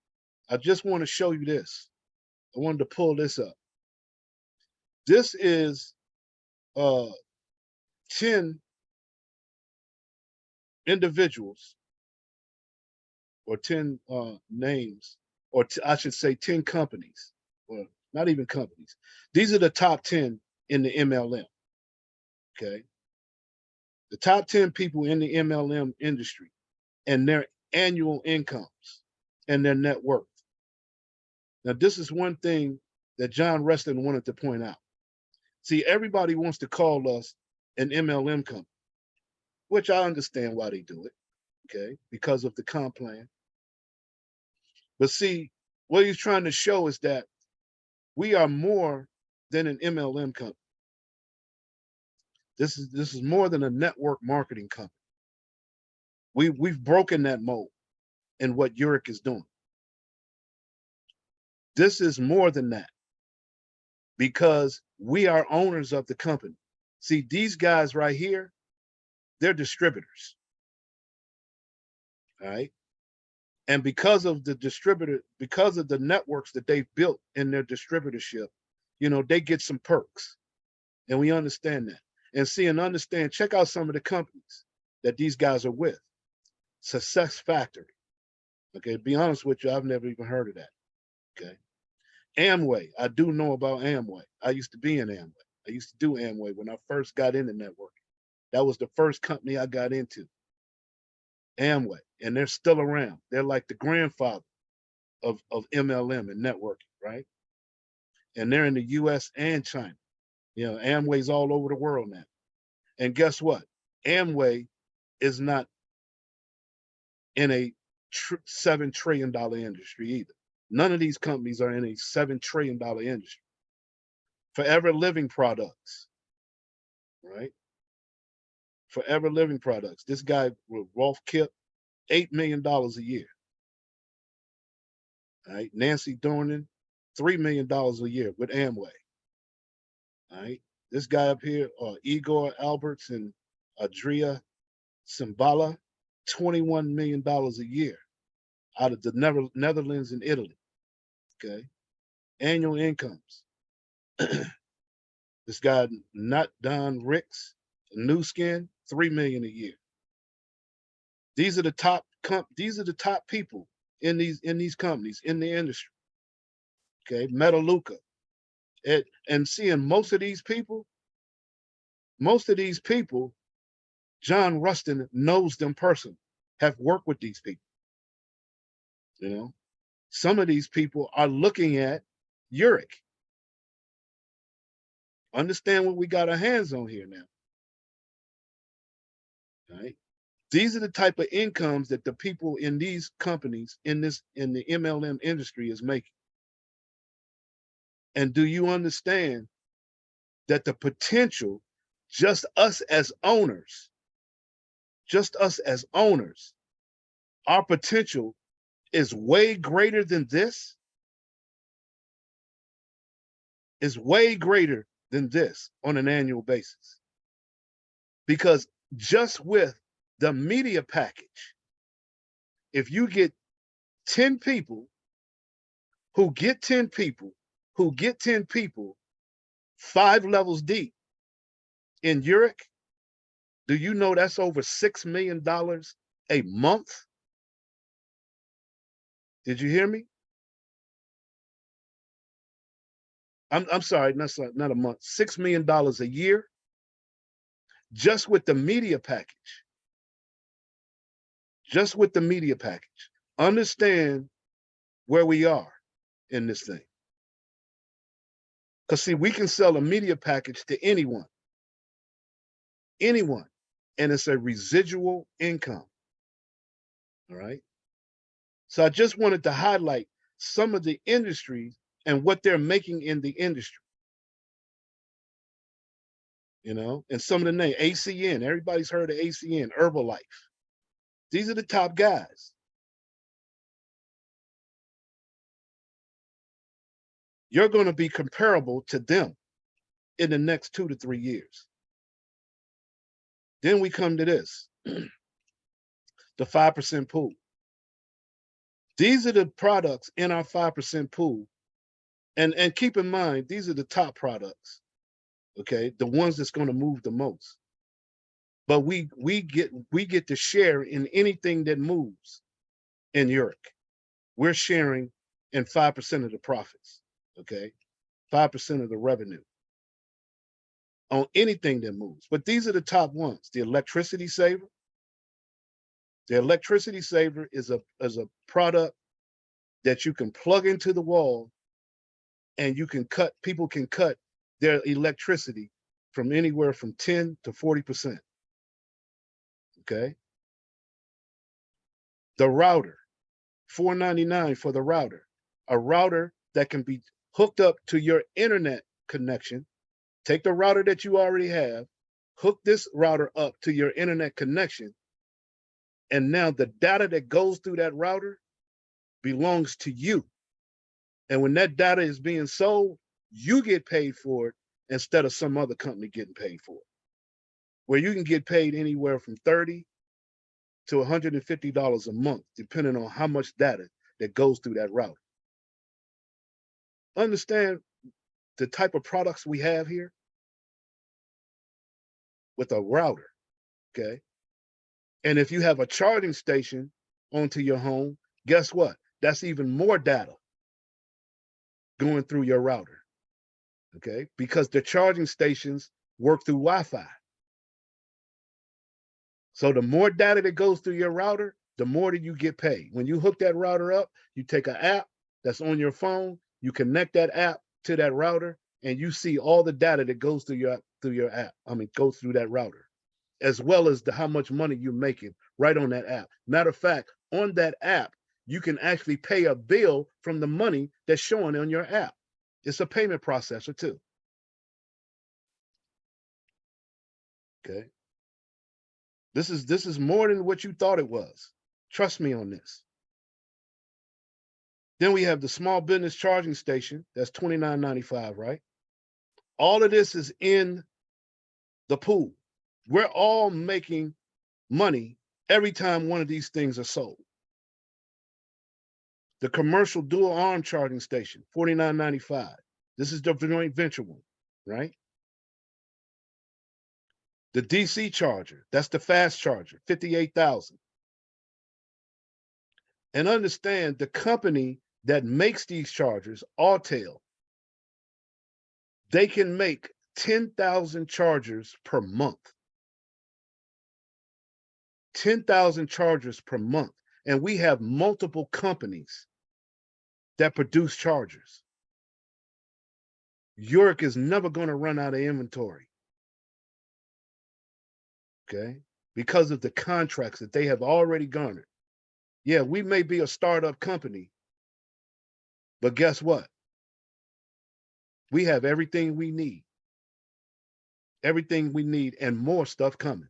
I just want to show you this. I wanted to pull this up. This is 10 individuals or 10 names, or I should say 10 companies, or not even companies. These are the top 10 in the MLM. Okay. The top 10 people in the MLM industry and their annual incomes and their net worth. Now, this is one thing that John Reston wanted to point out. See, everybody wants to call us an MLM company, which I understand why they do it, okay, because of the comp plan. But see, what he's trying to show is that we are more than an MLM company. This is more than a network marketing company. We've broken that mold in what Yereq is doing. This is more than that because we are owners of the company. See, these guys right here, they're distributors. All right. And because of the distributor, because of the networks that they've built in their distributorship, they get some perks. And we understand that. And see and understand, check out some of the companies that these guys are with. Success Factory. Okay, to be honest with you, I've never even heard of that. Okay. Amway, I do know about Amway. I used to be in Amway. I used to do Amway when I first got into networking. That was the first company I got into. Amway, and they're still around. They're like the grandfather of MLM and networking, right? And they're in the US and China. Amway's all over the world now. And guess what? Amway is not in a $7 trillion industry either. None of these companies are in a $7 trillion industry. Forever Living Products, right? Forever Living Products. This guy, Rolf Kipp, $8 million a year. All right. Nancy Dornan, $3 million a year with Amway. All right. This guy up here, Igor Alberts and Adria Simbala, $21 million a year out of the Netherlands and Italy. Okay. Annual incomes. This guy, Not Don Ricks, New Skin, $3 million a year. These are the top people in these companies in the industry. Okay, Metaluca. And seeing most of these people, John Rustin knows them personally, have worked with these people. Some of these people are looking at Yereq. Understand what we got our hands on here now. Right? These are the type of incomes that the people in these companies in the MLM industry is making. And do you understand that the potential, just us as owners, our potential is way greater than this? Is way greater than this on an annual basis. Because just with the media package, if you get 10 people who get 10 people 5 levels deep in Yereq, do you know that's over $6 million a month? Did you hear me? I'm sorry, not a month, $6 million a year just with the media package. Just with the media package. Understand where we are in this thing. Because see, we can sell a media package to anyone, and it's a residual income. All right. So I just wanted to highlight some of the industries and what they're making in the industry. And some of the names, ACN, everybody's heard of ACN, Herbalife. These are the top guys. You're going to be comparable to them in the next 2 to 3 years. Then we come to this, the 5% pool. These are the products in our 5% pool. And keep in mind, these are the top products, okay? The ones that's going to move the most. But we get to share in anything that moves in Yereq. We're sharing in 5% of the profits, okay? 5% of the revenue on anything that moves. But these are the top ones. The electricity saver. The electricity saver is a product that you can plug into the wall, and you can cut, people can cut their electricity from anywhere from 10 to 40%. Okay. The router, $4.99 for the router. A router that can be hooked up to your internet connection. Take the router that you already have, hook this router up to your internet connection, and now the data that goes through that router belongs to you. And when that data is being sold, you get paid for it instead of some other company getting paid for it. Where you can get paid anywhere from $30 to $150 a month, depending on how much data that goes through that router. Understand the type of products we have here with a router, okay? And if you have a charging station onto your home, guess what? That's even more data going through your router, okay? Because the charging stations work through Wi-Fi. So the more data that goes through your router, the more that you get paid. When you hook that router up, you take an app that's on your phone, you connect that app to that router, and you see all the data that goes through your app. Goes through that router, as well as how much money you're making right on that app. Matter of fact, on that app, you can actually pay a bill from the money that's showing on your app. It's a payment processor too. Okay. This is more than what you thought it was. Trust me on this. Then we have the small business charging station. That's $29.95, right? All of this is in the pool. We're all making money every time one of these things are sold. The commercial dual arm charging station, $49.95. This is the joint venture one, right? The DC charger, that's the fast charger, $58,000. And understand the company that makes these chargers, Autel, they can make 10,000 chargers per month. 10,000 chargers per month. And we have multiple companies that produce chargers. Yereq is never going to run out of inventory. Okay? Because of the contracts that they have already garnered. Yeah, we may be a startup company, but guess what? We have everything we need. Everything we need and more stuff coming.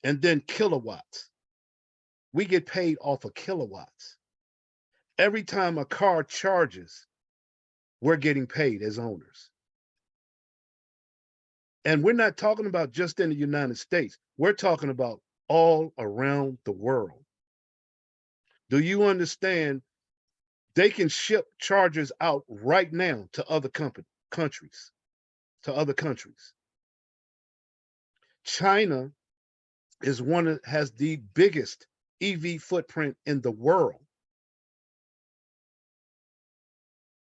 And then kilowatts. We get paid off of kilowatts. Every time a car charges, we're getting paid as owners. And we're not talking about just in the United States. We're talking about all around the world. Do you understand? They can ship chargers out right now to other countries, to other countries. China is has the biggest EV footprint in the world.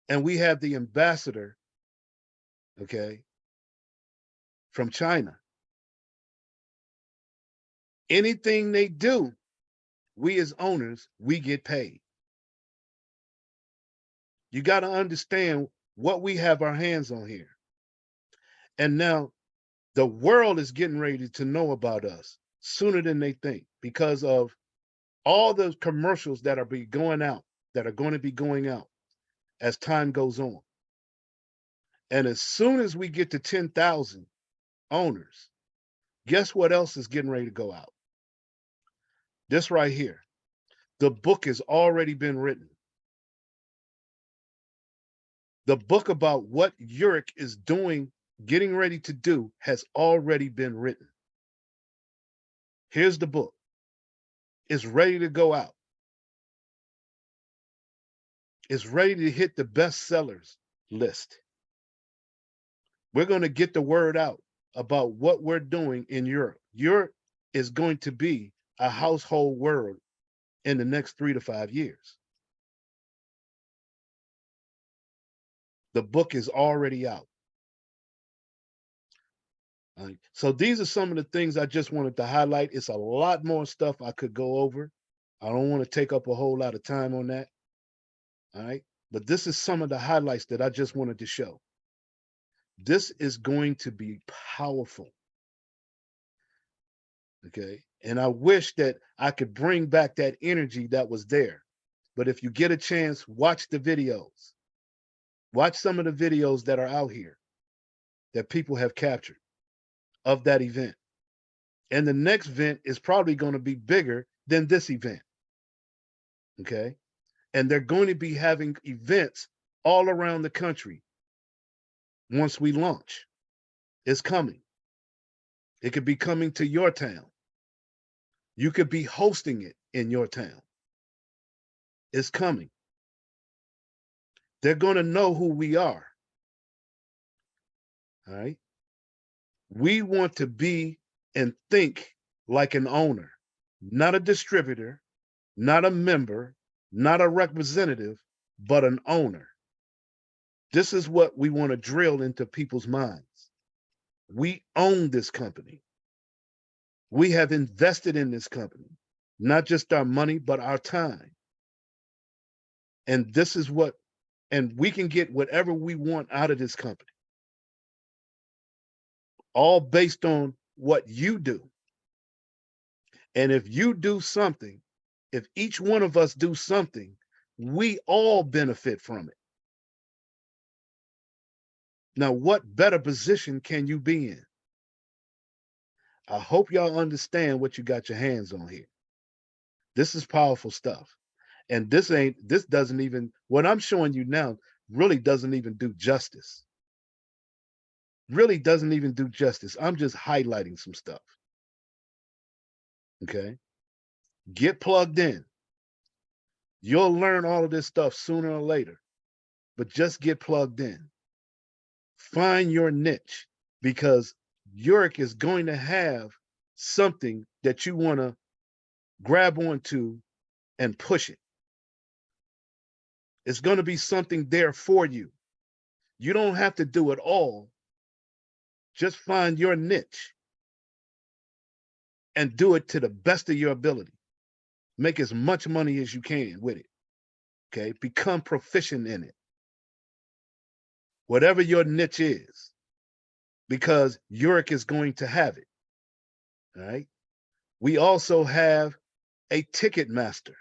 And we have the ambassador, okay, from China. Anything they do, we as owners, we get paid. You got to understand what we have our hands on here. And now the world is getting ready to know about us sooner than they think because of all the commercials that are going to be going out as time goes on. And as soon as we get to 10,000 owners, guess what else is getting ready to go out? This right here. The book has already been written. The book about what Yereq is doing getting ready to do has already been written. Here's the book. It's ready to go out. It's ready to hit the bestsellers list. We're going to get the word out about what we're doing in Europe. Europe is going to be a household word in the next 3 to 5 years. The book is already out. So these are some of the things I just wanted to highlight. It's a lot more stuff I could go over. I don't want to take up a whole lot of time on that. All right. But this is some of the highlights that I just wanted to show. This is going to be powerful. Okay. And I wish that I could bring back that energy that was there. But if you get a chance, watch the videos. Watch some of the videos that are out here that people have captured of that event. And the next event is probably going to be bigger than this event. Okay. And they're going to be having events all around the country once we launch. It's coming. It could be coming to your town. You could be hosting it in your town. It's coming. They're going to know who we are. All right. We want to be and think like an owner, not a distributor, not a member, not a representative, but an owner. This is what we want to drill into people's minds. We own this company. We have invested in this company, not just our money, but our time. And this is what, and we can get whatever we want out of this company, all based on what you do. And if you do something, if each one of us do something, we all benefit from it. Now, what better position can you be in? I hope y'all understand what you got your hands on here. This is powerful stuff. And this doesn't even, what I'm showing you now really doesn't even do justice. Really doesn't even do justice. I'm just highlighting some stuff. Okay. Get plugged in. You'll learn all of this stuff sooner or later, but just get plugged in. Find your niche, because Yereq is going to have something that you want to grab onto and push it. It's going to be something there for you. You don't have to do it all. Just find your niche and do it to the best of your ability. Make as much money as you can with it. Okay. Become proficient in it. Whatever your niche is, because Yereq is going to have it. All right. We also have a ticket master.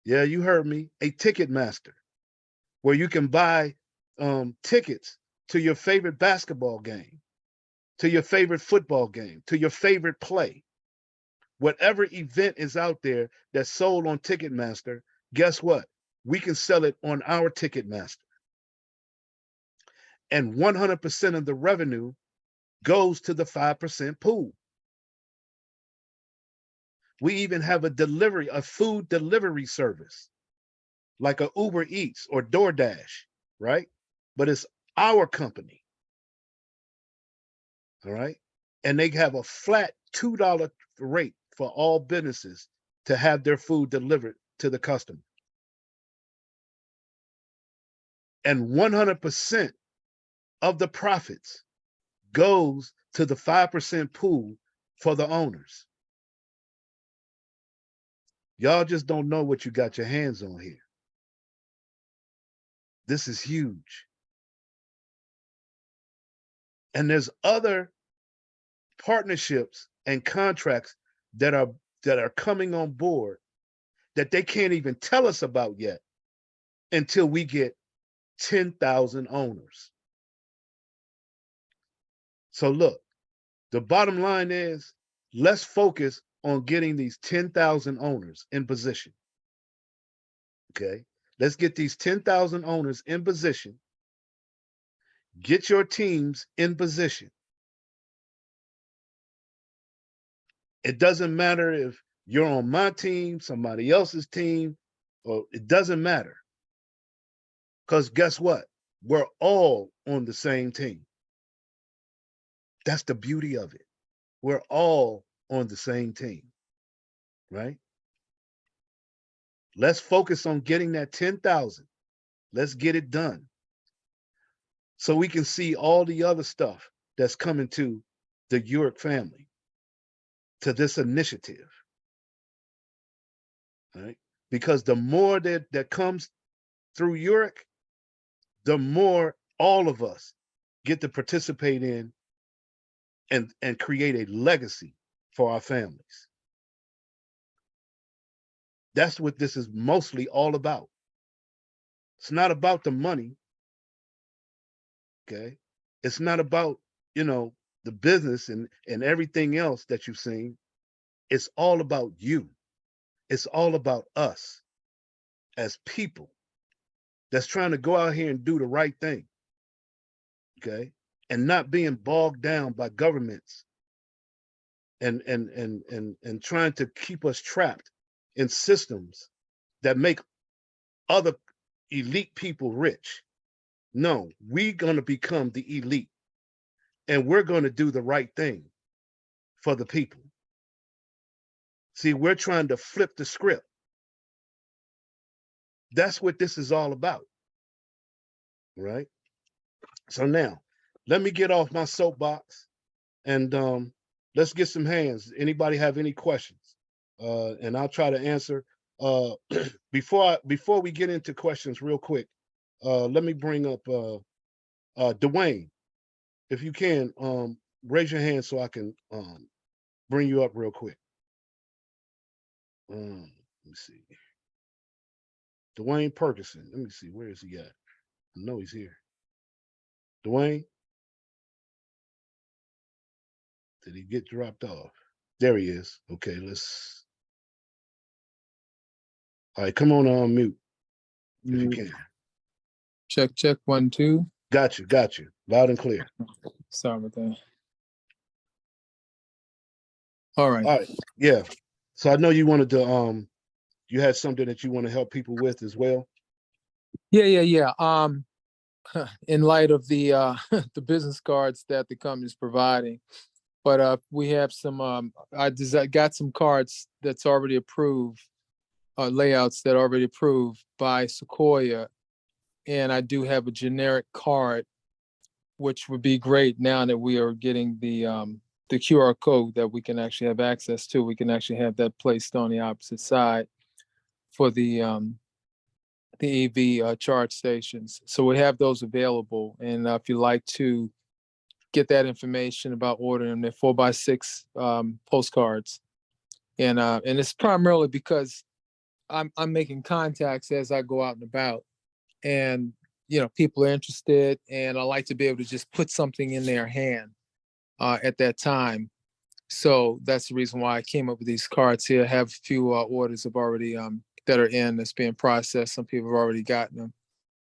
Yeah, you heard me. A ticket master, where you can buy tickets to your favorite basketball game, to your favorite football game, to your favorite play. Whatever event is out there that's sold on Ticketmaster, guess what? We can sell it on our Ticketmaster. And 100% of the revenue goes to the 5% pool. We even have a food delivery service, like a Uber Eats or DoorDash, right? But it's our company. All right. And they have a flat $2 rate for all businesses to have their food delivered to the customer. And 100% of the profits goes to the 5% pool for the owners. Y'all just don't know what you got your hands on here. This is huge. And there's other partnerships and contracts that are coming on board that they can't even tell us about yet until we get 10,000 owners. So look, the bottom line is, let's focus on getting these 10,000 owners in position. Okay, let's get these 10,000 owners in position. Get your teams in position. It doesn't matter if you're on my team, somebody else's team, or it doesn't matter. Because guess what? We're all on the same team. That's the beauty of it. We're all on the same team, right? Let's focus on getting that 10,000. Let's get it done so we can see all the other stuff that's coming to the Yereq family, to this initiative, right? Because the more that comes through Yereq, the more all of us get to participate in and create a legacy for our families. That's what this is mostly all about. It's not about the money, okay? It's not about, the business and everything else that you've seen. It's all about you. It's all about us as people that's trying to go out here and do the right thing, okay? And not being bogged down by governments and trying to keep us trapped in systems that make other elite people rich. No, we're going to become the elite, and we're going to do the right thing for the people. See, we're trying to flip the script. That's what this is all about, right? So now, let me get off my soapbox, and let's get some hands. Anybody have any questions? And I'll try to answer. Before we get into questions real quick, let me bring up Dwayne. If you can, raise your hand so I can bring you up real quick. Let me see. Dwayne Perkison. Let me see. Where is he at? I know he's here. Dwayne? Did he get dropped off? There he is. Okay, let's. All right, come on mute if you can. Check 1 2. Got you. Loud and clear. Sorry about that. All right. Yeah. So I know you wanted to you had something that you want to help people with as well. Yeah. In light of the the business cards that the company's providing, but we have some I got some cards that's already approved, layouts that are already approved by Sequoia, and I do have a generic card, which would be great now that we are getting the QR code that we can actually have access to. We can actually have that placed on the opposite side for the EV charge stations. So we have those available. And if you'd like to get that information about ordering them, they're 4x6 postcards. And it's primarily because I'm making contacts as I go out and about. And, people are interested, and I like to be able to just put something in their hand at that time. So that's the reason why I came up with these cards here. I have a few orders have already that are in, that's being processed. Some people have already gotten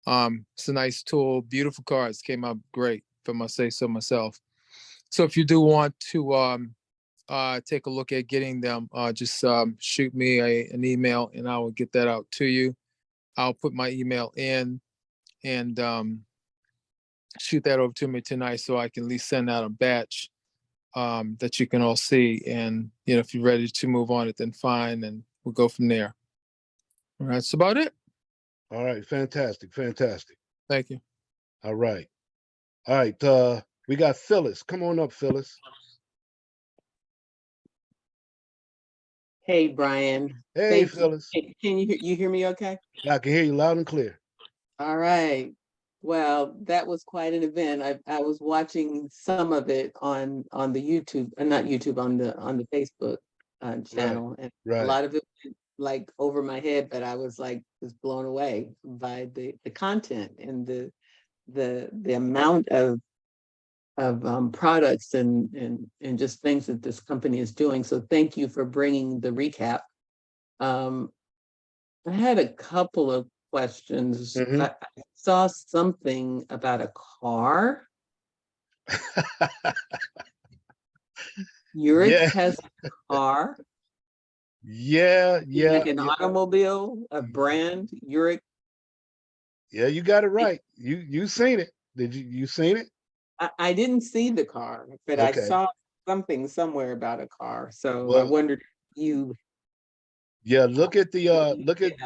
them. It's a nice tool, beautiful cards, came out great, if I must say so myself. So if you do want to take a look at getting them, just shoot me an email and I will get that out to you. I'll put my email in and shoot that over to me tonight so I can at least send out a batch that you can all see. And, if you're ready to move on it, then fine, and we'll go from there. All right, that's about it. All right, fantastic. Thank you. All right. We got Phyllis. Come on up, Phyllis. Hey, Brian. Hey, Phyllis. Can you hear me okay? I can hear you loud and clear. All right. Well, that was quite an event. I was watching some of it on the YouTube, not YouTube, on the Facebook channel, and a lot of it went like over my head, but I was like just blown away by the content and the amount of products and just things that this company is doing. So thank you for bringing the recap. I had a couple of questions. Mhm. I saw something about a car. Yereq Yeah, has a car, yeah, like yeah, an yeah, automobile, a brand, Yereq. yeah. You got it right. You seen it? Did you seen it? I didn't see the car, but I Okay. saw something somewhere about a car. So I Well, wondered if you, yeah. uh, Look at yeah.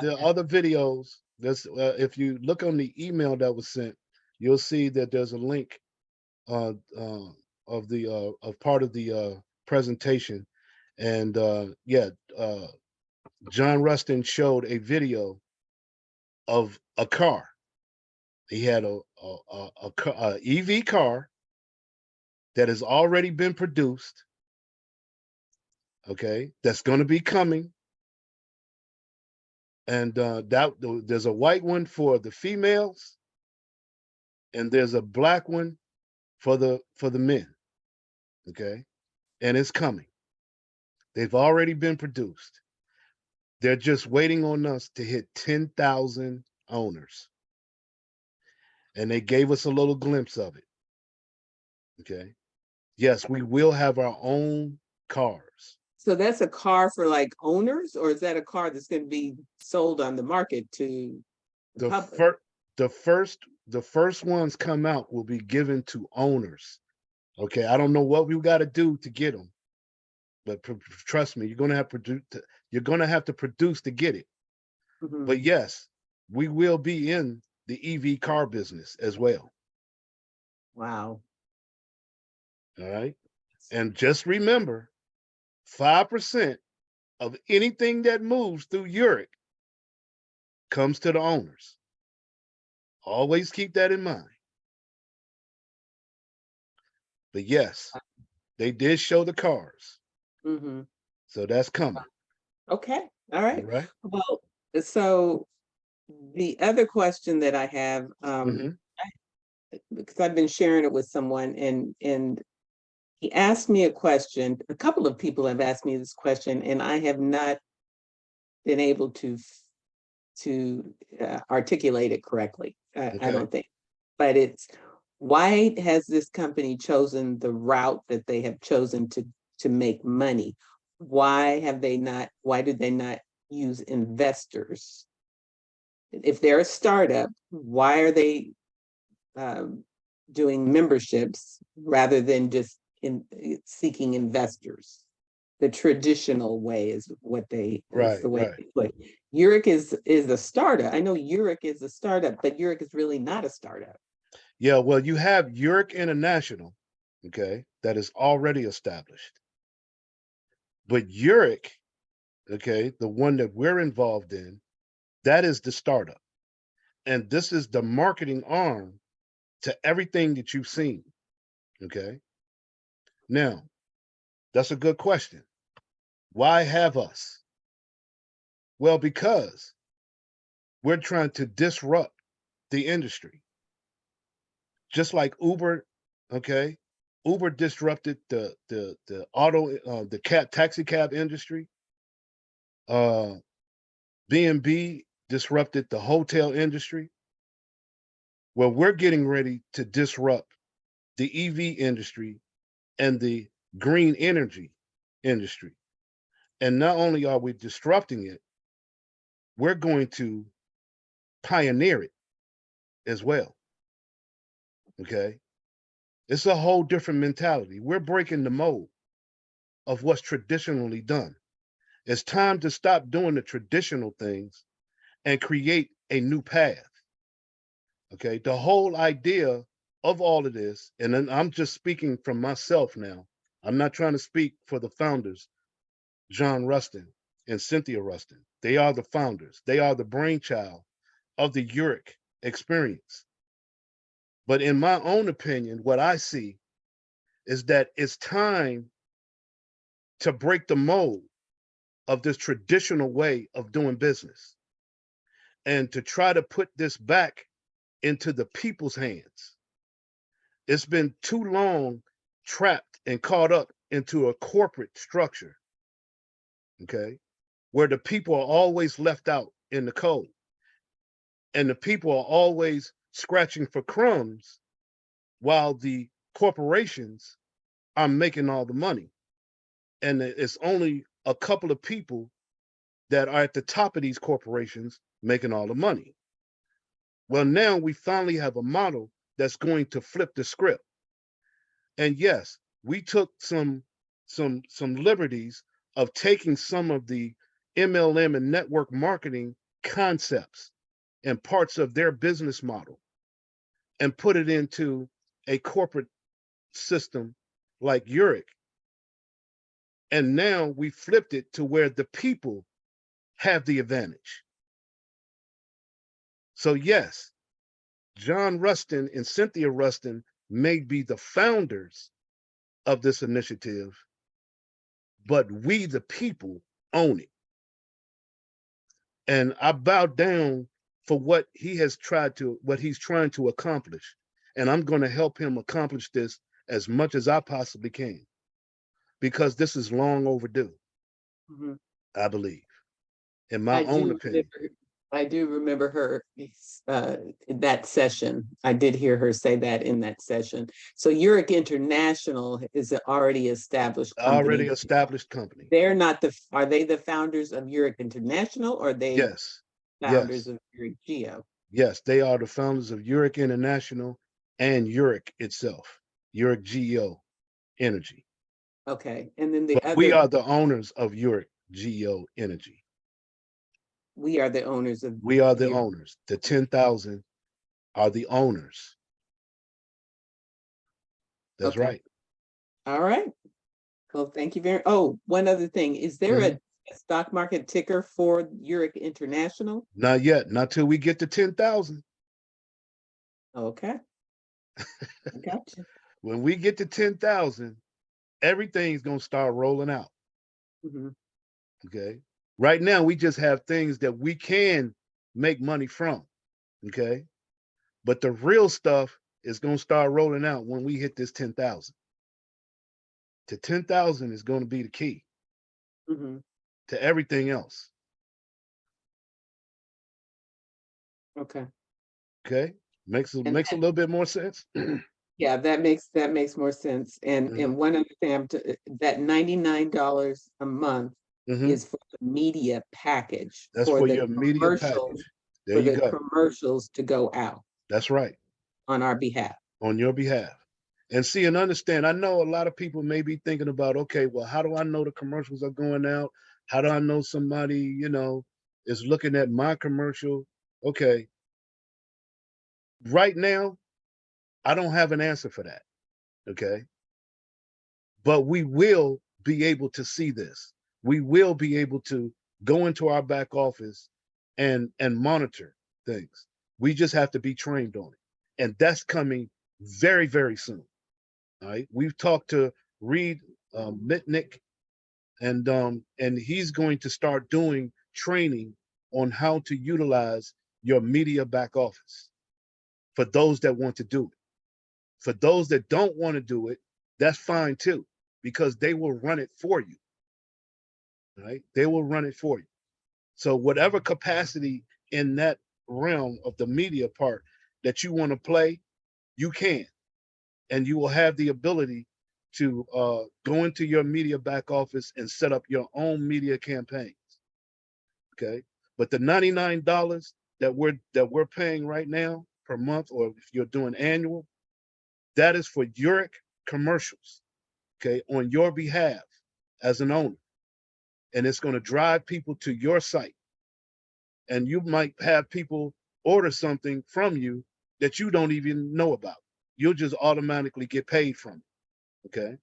the other videos. There's if you look on the email that was sent, you'll see that there's a link uh, uh, of part of the presentation, and yeah, uh, John Rustin showed a video of a car. He had a EV car that has already been produced. Okay, that's going to be coming, and there's a white one for the females, and there's a black one for the men. Okay, and it's coming. They've already been produced. They're just waiting on us to hit 10,000 owners. And they gave us a little glimpse of it. Okay. Yes, we will have our own cars. So that's a car for like owners, or is that a car that's going to be sold on the market to the The public? first the first ones come out will be given to owners. Okay. I don't know what we got to do to get them, but trust me, you're gonna have to produce to get it. Mhm. But yes, we will be in the EV car business as well. Wow. All right. And just remember, 5% of anything that moves through Yereq comes to the owners. Always keep that in mind. But yes, they did show the cars. Mm-hmm. So that's coming. Okay. All All right. right. Well, so the other question that I have, Mm-hmm. because I've been sharing it with someone, and he asked me a question. A couple of people have asked me this question, and I have not been able to articulate it correctly. I Okay. don't think, but it's, why has this company chosen the route that they have chosen to make money? Why have they not? Why did they not use investors? If they're a startup, why are they um, doing memberships rather than just seeking investors? The traditional way is what they is Right, the way right. they put it. Yereq is a startup. I know Yereq is a startup, but Yereq is really not a startup. Yeah, well, you have Yereq International, okay, that is already established. But Yereq, okay, the one that we're involved in, that is the startup. And this is the marketing arm to everything that you've seen. Okay. Now, that's a good question. Why have us? Well, because we're trying to disrupt the industry. Just like Uber, okay? Uber disrupted the auto the cab taxi cab industry. Uh B&B disrupted the hotel industry. Well, we're getting ready to disrupt the EV industry and the green energy industry. And not only are we disrupting it, we're going to pioneer it as well. Okay. It's a whole different mentality. We're breaking the mold of what's traditionally done. It's time to stop doing the traditional things and create a new path. Okay. The whole idea of all of this, and then I'm just speaking from myself now. I'm not trying to speak for the founders, John Rustin and Cynthia Rustin. They are the founders. They are the brainchild of the Yereq experience. But in my own opinion, what I see is that it's time to break the mold of this traditional way of doing business and to try to put this back into the people's hands. It's been too long trapped and caught up into a corporate structure, okay, where the people are always left out in the cold. And the people are always scratching for crumbs while the corporations are making all the money. And it's only a couple of people that are at the top of these corporations making all the money. Well, now we finally have a model that's going to flip the script. And yes, we took some liberties of taking some of the MLM and network marketing concepts and parts of their business model and put it into a corporate system like Yereq. And now we flipped it to where the people have the advantage. So yes, John Rustin and Cynthia Rustin may be the founders of this initiative, but we, the people, own it. And I bow down for what he's trying to accomplish. And I'm going to help him accomplish this as much as I possibly can, because this is long overdue. Mm-hmm. I believe, in my own opinion. I do remember her in that session. I did hear her say that in that session. So Yereq International is an already established company. Already established company. They're not are they the founders of Yereq International, or are they founders of Yereq Geo? Yes, they are the founders of Yereq International and Yereq itself, Yereq Geo Energy. Okay, and then we are the owners of Yereq Geo Energy. We are the owners of. We are the owners. The 10,000 are the owners. That's right. All right. Well, thank you very. Oh, one other thing. Is there a stock market ticker for Yereq International? Not yet. Not till we get to 10,000. Okay. Gotcha. When we get to 10,000, everything's gonna start rolling out. Mm-hmm. Okay. Right now, we just have things that we can make money from. Okay. But the real stuff is going to start rolling out when we hit this 10,000. To 10,000 is going to be the key to everything else. Okay. Okay. Makes a little bit more sense. Yeah, that makes more sense. And one other thing, that $99 a month is for the media package. That's for your media package. There you go. Commercials to go out. That's right. On our behalf. On your behalf. And see and understand, I know a lot of people may be thinking about, okay, well, how do I know the commercials are going out? How do I know somebody, is looking at my commercial? Okay. Right now, I don't have an answer for that. Okay. But we will be able to see this. We will be able to go into our back office and monitor things. We just have to be trained on it. And that's coming very, very soon. All right. We've talked to Reed Mitnick, and he's going to start doing training on how to utilize your media back office for those that want to do it. For those that don't want to do it, that's fine too, because they will run it for you. Right? They will run it for you. So whatever capacity in that realm of the media part that you want to play, you can. And you will have the ability to go into your media back office and set up your own media campaigns. Okay. But the $99 that we're paying right now per month, or if you're doing annual, that is for Yereq commercials, okay, on your behalf as an owner. And it's going to drive people to your site. And you might have people order something from you that you don't even know about. You'll just automatically get paid from it, okay?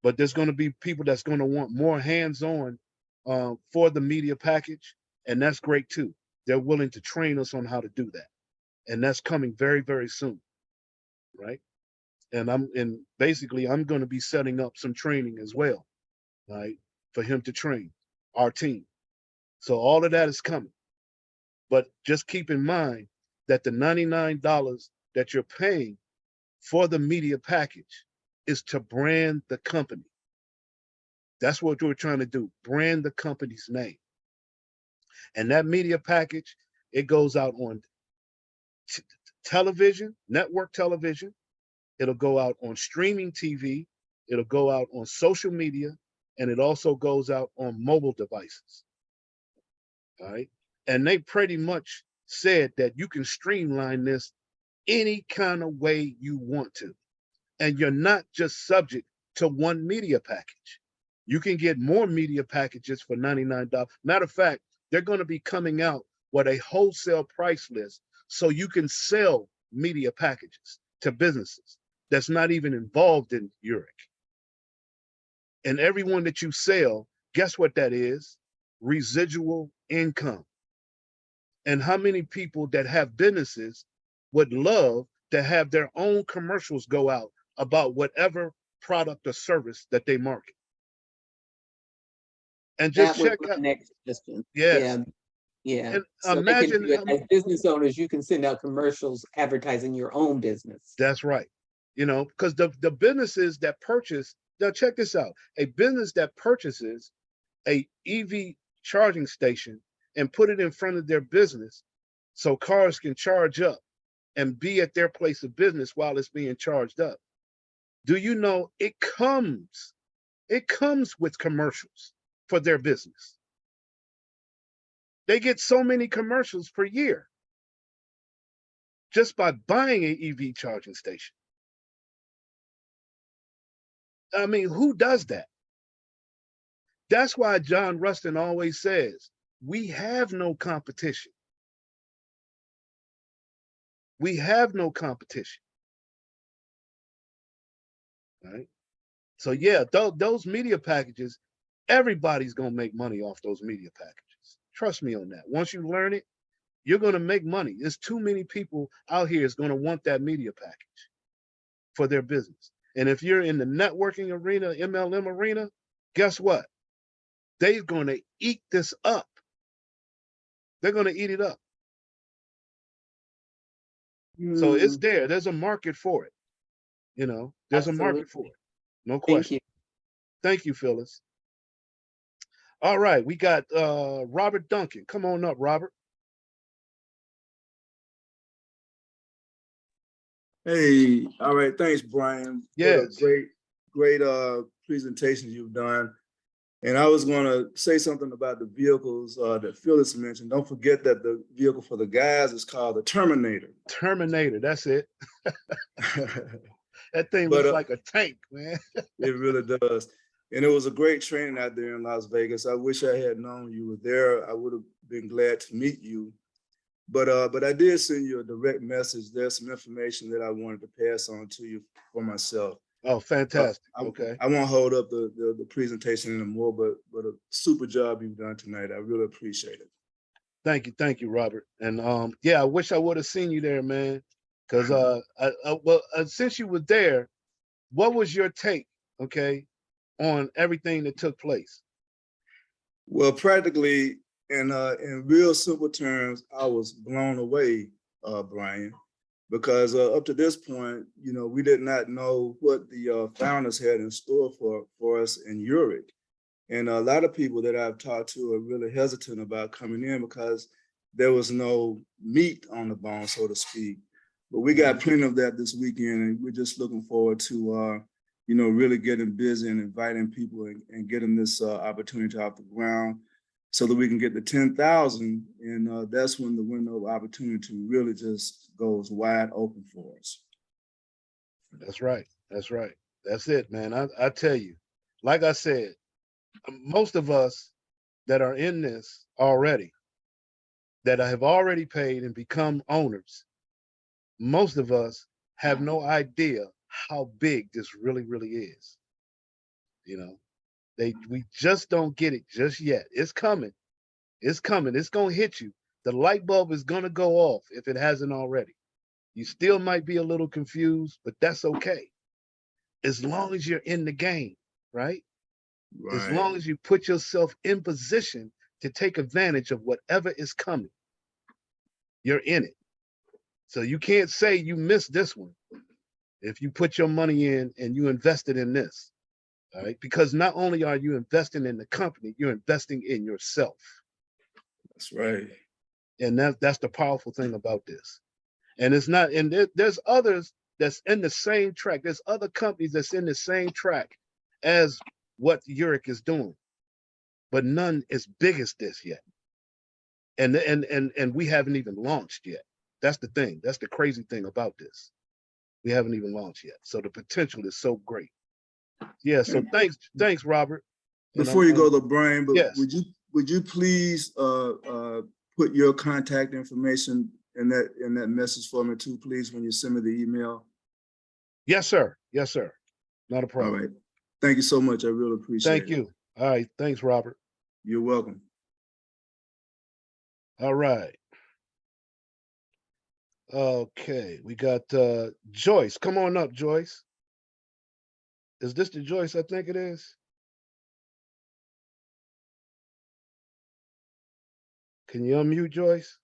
But there's going to be people that's going to want more hands-on for the media package, and that's great too. They're willing to train us on how to do that. And that's coming very, very soon, right? And basically I'm going to be setting up some training as well, right, for him to train our team. So all of that is coming. But just keep in mind that the $99 that you're paying for the media package is to brand the company. That's what we're trying to do, brand the company's name. And that media package, it goes out on television, network television. It'll go out on streaming TV. It'll go out on social media, and it also goes out on mobile devices. All right. And they pretty much said that you can streamline this any kind of way you want to. And you're not just subject to one media package. You can get more media packages for $99. Matter of fact, they're going to be coming out with a wholesale price list so you can sell media packages to businesses that's not even involved in Yereq. And everyone that you sell, guess what that is? Residual income. And how many people that have businesses would love to have their own commercials go out about whatever product or service that they market? And just That was check my out. next question. Yes. Yeah. And So imagine they can do it as business owners, you can send out commercials advertising your own business. That's right. You know, because the businesses that purchase, now check this out. A business that purchases a EV charging station and put it in front of their business so cars can charge up and be at their place of business while it's being charged up. Do you know it comes with commercials for their business? They get so many commercials per year just by buying an EV charging station. I mean, who does that? That's why John Rustin always says, we have no competition. We have no competition. Right? So yeah, those media packages, everybody's gonna make money off those media packages. Trust me on that. Once you learn it, you're gonna make money. There's too many people out here is gonna want that media package for their business. And if you're in the networking arena, MLM arena, guess what? They're gonna eat this up. They're gonna eat it up. So it's there. There's a market for it. You know, there's a market for it. No question. Thank you, Phyllis. All right, we got Robert Duncan. Come on up, Robert. Hey, all right, thanks, Brian. Yes. What a great presentation you've done. And I was going to say something about the vehicles that Phyllis mentioned. Don't forget that the vehicle for the guys is called the Terminator. Terminator, that's it. That thing looks like a tank, man. It really does. And it was a great training out there in Las Vegas. I wish I had known you were there. I would have been glad to meet you. But I did send you a direct message. There's some information that I wanted to pass on to you for myself. Oh, fantastic. Okay. I won't hold up the presentation anymore, but a super job you've done tonight. I really appreciate it. Thank you, Robert. And yeah, I wish I would have seen you there, man. Because since you were there, what was your take, okay, on everything that took place? Well, practically in real simple terms, I was blown away, Brian. Because up to this point, you know, we did not know what the founders had in store for us in Yereq. And a lot of people that I've talked to are really hesitant about coming in because there was no meat on the bone, so to speak. But we got plenty of that this weekend, and we're just looking forward to, you know, really getting busy and inviting people and getting this opportunity off the ground so that we can get to 10,000. And that's when the window of opportunity really just goes wide open for us. That's right. That's right. That's it, man. I tell you, like I said, most of us that are in this already, that have already paid and become owners, most of us have no idea how big this really, really is. You know, we just don't get it just yet. It's coming. It's coming. It's going to hit you. The light bulb is going to go off if it hasn't already. You still might be a little confused, but that's okay. As long as you're in the game, right? As long as you put yourself in position to take advantage of whatever is coming, you're in it. So you can't say you missed this one if you put your money in and you invested in this, all right? Because not only are you investing in the company, you're investing in yourself. That's right. And that's the powerful thing about this. And it's not, and there's others that's in the same track. There's other companies that's in the same track as what Yereq is doing, but none as big as this yet. And we haven't even launched yet. That's the thing. That's the crazy thing about this. We haven't even launched yet. So the potential is so great. Yeah. So thanks, Robert. Before you go to Brian, but yes. would you please put your contact information in that message for me too, please, when you send me the email? Yes, sir. Yes, sir. Not a problem. All right. Thank you so much. I really appreciate it. Thank you. All right. Thanks, Robert. You're welcome. All right. Okay. We got Joyce. Come on up, Joyce. Is this the Joyce I think it is? Can you unmute, Joyce?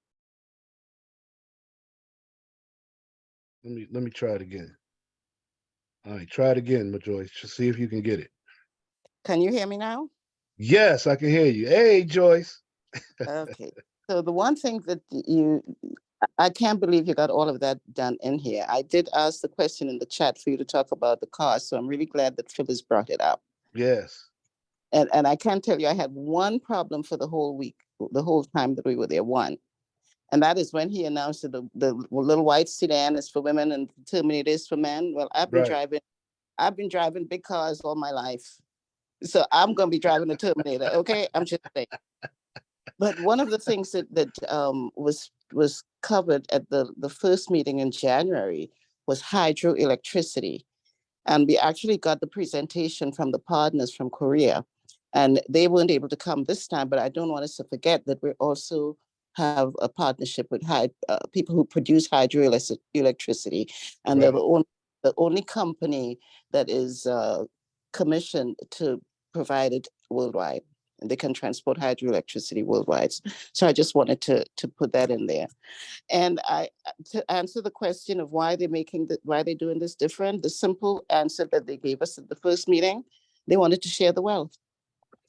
Let me try it again. All right, try it again, my Joyce. Just see if you can get it. Can you hear me now? Yes, I can hear you. Hey, Joyce. Okay. So the one thing that I can't believe you got all of that done in here. I did ask the question in the chat for you to talk about the cost, so I'm really glad that Phyllis brought it up. Yes. And I can tell you, I had one problem for the whole week, the whole time that we were there, one. And that is when he announced that the little white sedan is for women and the Terminator is for men. Well, I've been driving big cars all my life. So I'm going to be driving a Terminator, okay? I'm just saying. But one of the things that was covered at the first meeting in January was hydroelectricity. And we actually got the presentation from the partners from Korea. And they weren't able to come this time, but I don't want us to forget that we also have a partnership with people who produce hydroelectricity. And they're the only company that is commissioned to provide it worldwide. And they can transport hydroelectricity worldwide. So I just wanted to put that in there. And to answer the question of why they're doing this different, the simple answer that they gave us at the first meeting, they wanted to share the wealth.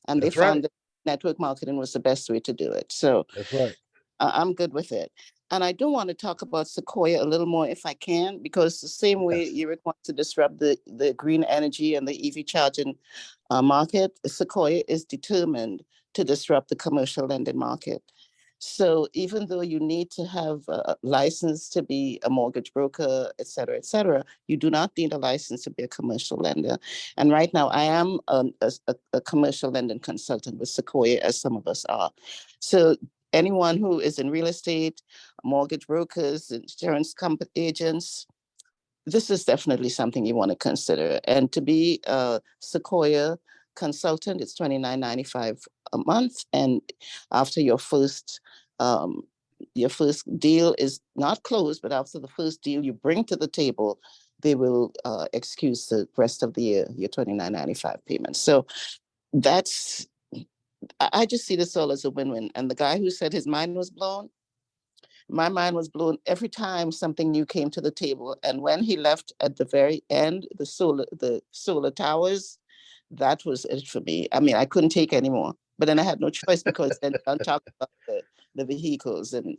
And they found that network marketing was the best way to do it. So that's right. I'm good with it. And I do want to talk about Sequoia a little more if I can, because the same way Yereq wants to disrupt the green energy and the EV charging market, Sequoia is determined to disrupt the commercial lending market. So even though you need to have a license to be a mortgage broker, et cetera, you do not need a license to be a commercial lender. And right now I am a commercial lending consultant with Sequoia, as some of us are. So anyone who is in real estate, mortgage brokers, insurance company agents, this is definitely something you want to consider. And to be a Sequoia consultant, it's $29.95 a month. And after your first deal is not closed, but after the first deal you bring to the table, they will excuse the rest of the year, your $29.95 payment. So that's, I just see this all as a win-win. And the guy who said his mind was blown, my mind was blown every time something new came to the table. And when he left at the very end, the solar towers, that was it for me. I mean, I couldn't take anymore. But then I had no choice, because then John talked about the vehicles, and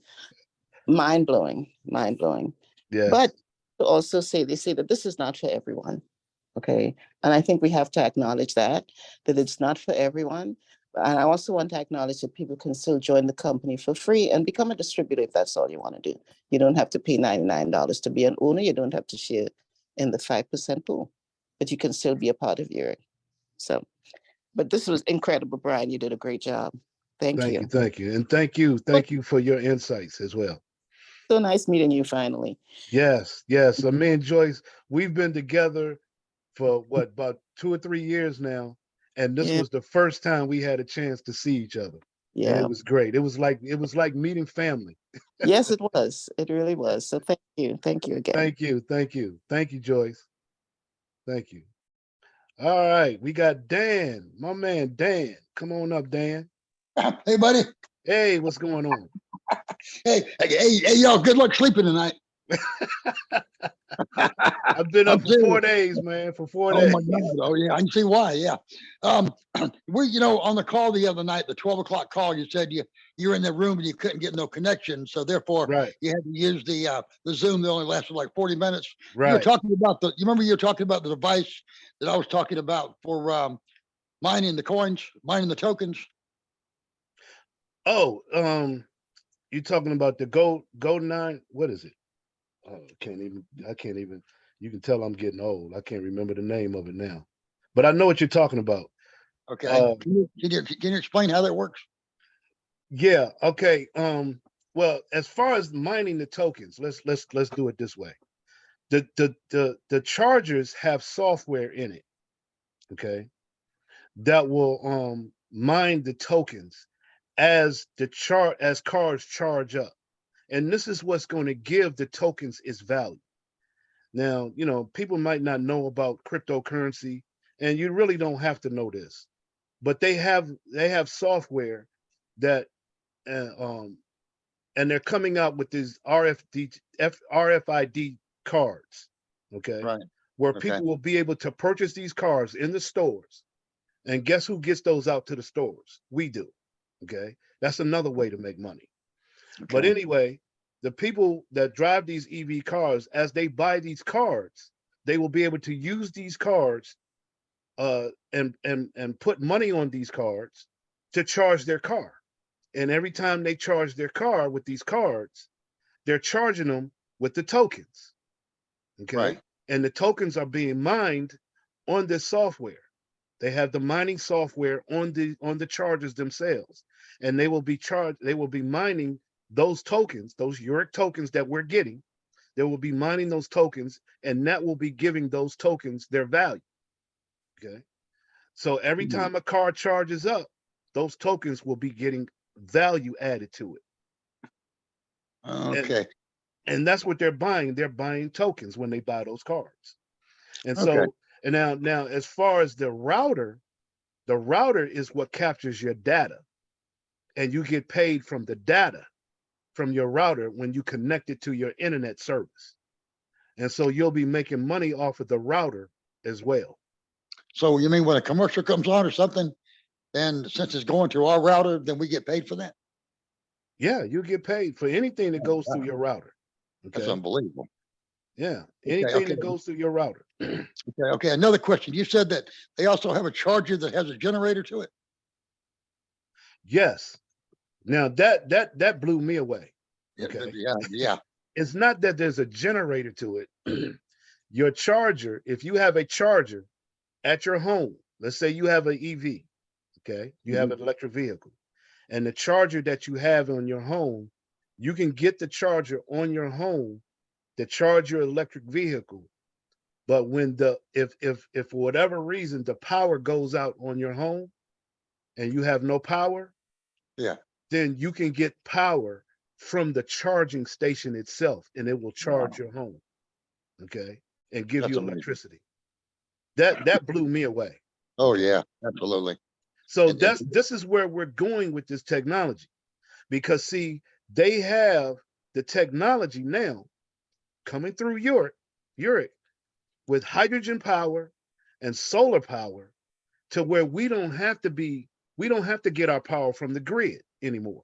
mind blowing. Yes. But to also say, they say that this is not for everyone. Okay. And I think we have to acknowledge that it's not for everyone. And I also want to acknowledge that people can still join the company for free and become a distributor if that's all you want to do. You don't have to pay $99 to be an owner. You don't have to share in the 5% pool, but you can still be a part of Yereq. So, but this was incredible, Brian. You did a great job. Thank you. Thank you. And thank you for your insights as well. So nice meeting you finally. Yes. So me and Joyce, we've been together for about 2 or 3 years now. And this was the first time we had a chance to see each other. Yeah. And it was great. It was like meeting family. Yes, it was. It really was. So thank you. Thank you again. Thank you, Joyce. Thank you. All right. We got Dan, my man, Dan. Come on up, Dan. Hey, buddy. Hey, what's going on? Hey, y'all, good luck sleeping tonight. I've been I'm up for serious. 4 days, man, for 4 Oh days. my God. Oh yeah, I can see why. Yeah. We, on the call the other night, the 12 o'clock call, you said you're in the room and you couldn't get no connection. So therefore Right, you had to use the Zoom that only lasted like 40 minutes. You were right. talking about you remember you were talking about the device that I was talking about for mining the coins, mining the tokens. Oh, you talking about the Gold 9? What is it? Oh, I can't even, you can tell I'm getting old. I can't remember the name of it now. But I know what you're talking about. Okay. Can you explain how that works? Yeah, okay. Well, as far as mining the tokens, let's do it this way. The chargers have software in it, okay, that will mine the tokens as cars charge up. And this is what's going to give the tokens its value. Now, people might not know about cryptocurrency, and you really don't have to know this, but they have software that, and they're coming out with these RFID cards, okay, Right. where Okay. people will be able to purchase these cars in the stores, and guess who gets those out to the stores? We do, okay. That's another way to make money. But Okay. anyway, the people that drive these EV cars, as they buy these cards, they will be able to use these cards and put money on these cards to charge their car. And every time they charge their car with these cards, they're charging them with the tokens. Okay. Right. And the tokens are being mined on this software. They have the mining software on the chargers themselves. And they will be mining those tokens, those Yereq tokens that we're getting. They will be mining those tokens, and that will be giving those tokens their value. Okay. So every time a car charges up, those tokens will be getting value added to it. Okay. And that's what they're buying. They're buying tokens when they buy those cards. And Okay. so, and now as far as the router is what captures your data, and you get paid from the data from your router when you connect it to your internet service. And so you'll be making money off of the router as well. So you mean when a commercial comes on or something, and since it's going through our router, then we get paid for that? Yeah, you get paid for anything that goes through your router. Okay. That's unbelievable. Yeah, anything that goes through your router. Okay. Another question. You said that they also have a charger that has a generator to it. Yes. Now that blew me away. Okay. Yeah. It's not that there's a generator to it. Your charger, if you have a charger at your home, let's say you have an EV, okay, you have an electric vehicle, and the charger that you have on your home, you can get the charger on your home to charge your electric vehicle. But when if for whatever reason the power goes out on your home and you have no power, Yeah. then you can get power from the charging station itself, and it will charge your home, okay, and give That's you amazing. electricity. That blew me away. Oh yeah, absolutely. So this is where we're going with this technology, because see, they have the technology now coming through Yereq with hydrogen power and solar power, to where we don't have to get our power from the grid anymore.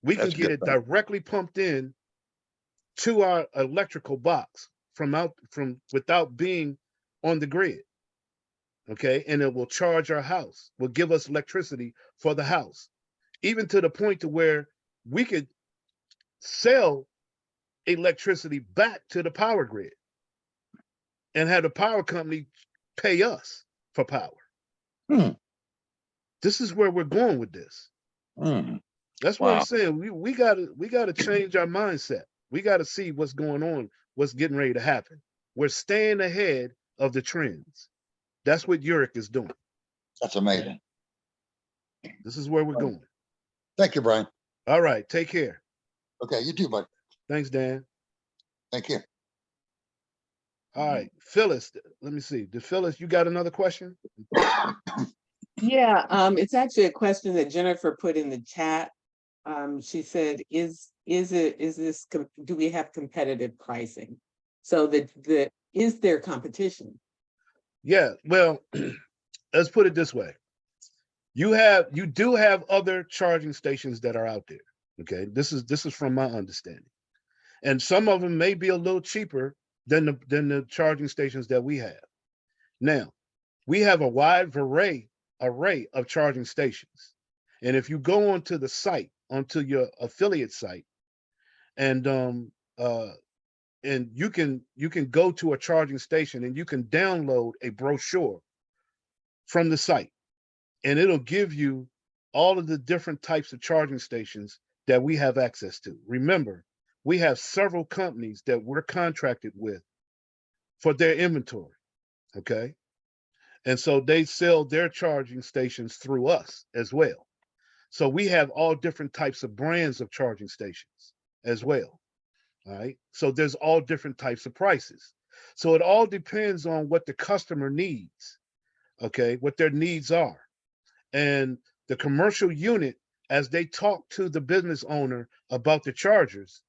We can get it directly pumped in to our electrical box from without being on the grid. Okay. And it will charge our house, will give us electricity for the house, even to the point to where we could sell electricity back to the power grid and have the power company pay us for power. This is where we're going with this. That's what I'm saying. We gotta change our mindset. We gotta see what's going on, what's getting ready to happen. We're staying ahead of the trends. That's what Yereq is doing. That's amazing. This is where we're going. Thank you, Brian. All right, take care. Okay, you too, bud. Thanks, Dan. Thank you. All right, Phyllis, let me see. Did Phyllis, you got another question? Yeah, it's actually a question that Jennifer put in the chat. she said, do we have competitive pricing? So is there competition? Yeah, well, let's put it this way. You do have other charging stations that are out there. Okay, this is from my understanding, and some of them may be a little cheaper than the charging stations that we have. Now, we have a wide array of charging stations, and if you go onto the site, onto your affiliate site, and you can go to a charging station and you can download a brochure from the site, and it'll give you all of the different types of charging stations that we have access to. Remember, we have several companies that we're contracted with for their inventory, okay? And so they sell their charging stations through us as well. So we have all different types of brands of charging stations as well, all right? So there's all different types of prices. So it all depends on what the customer needs, okay? What their needs are. And the commercial unit, as they talk to the business owner about the chargers,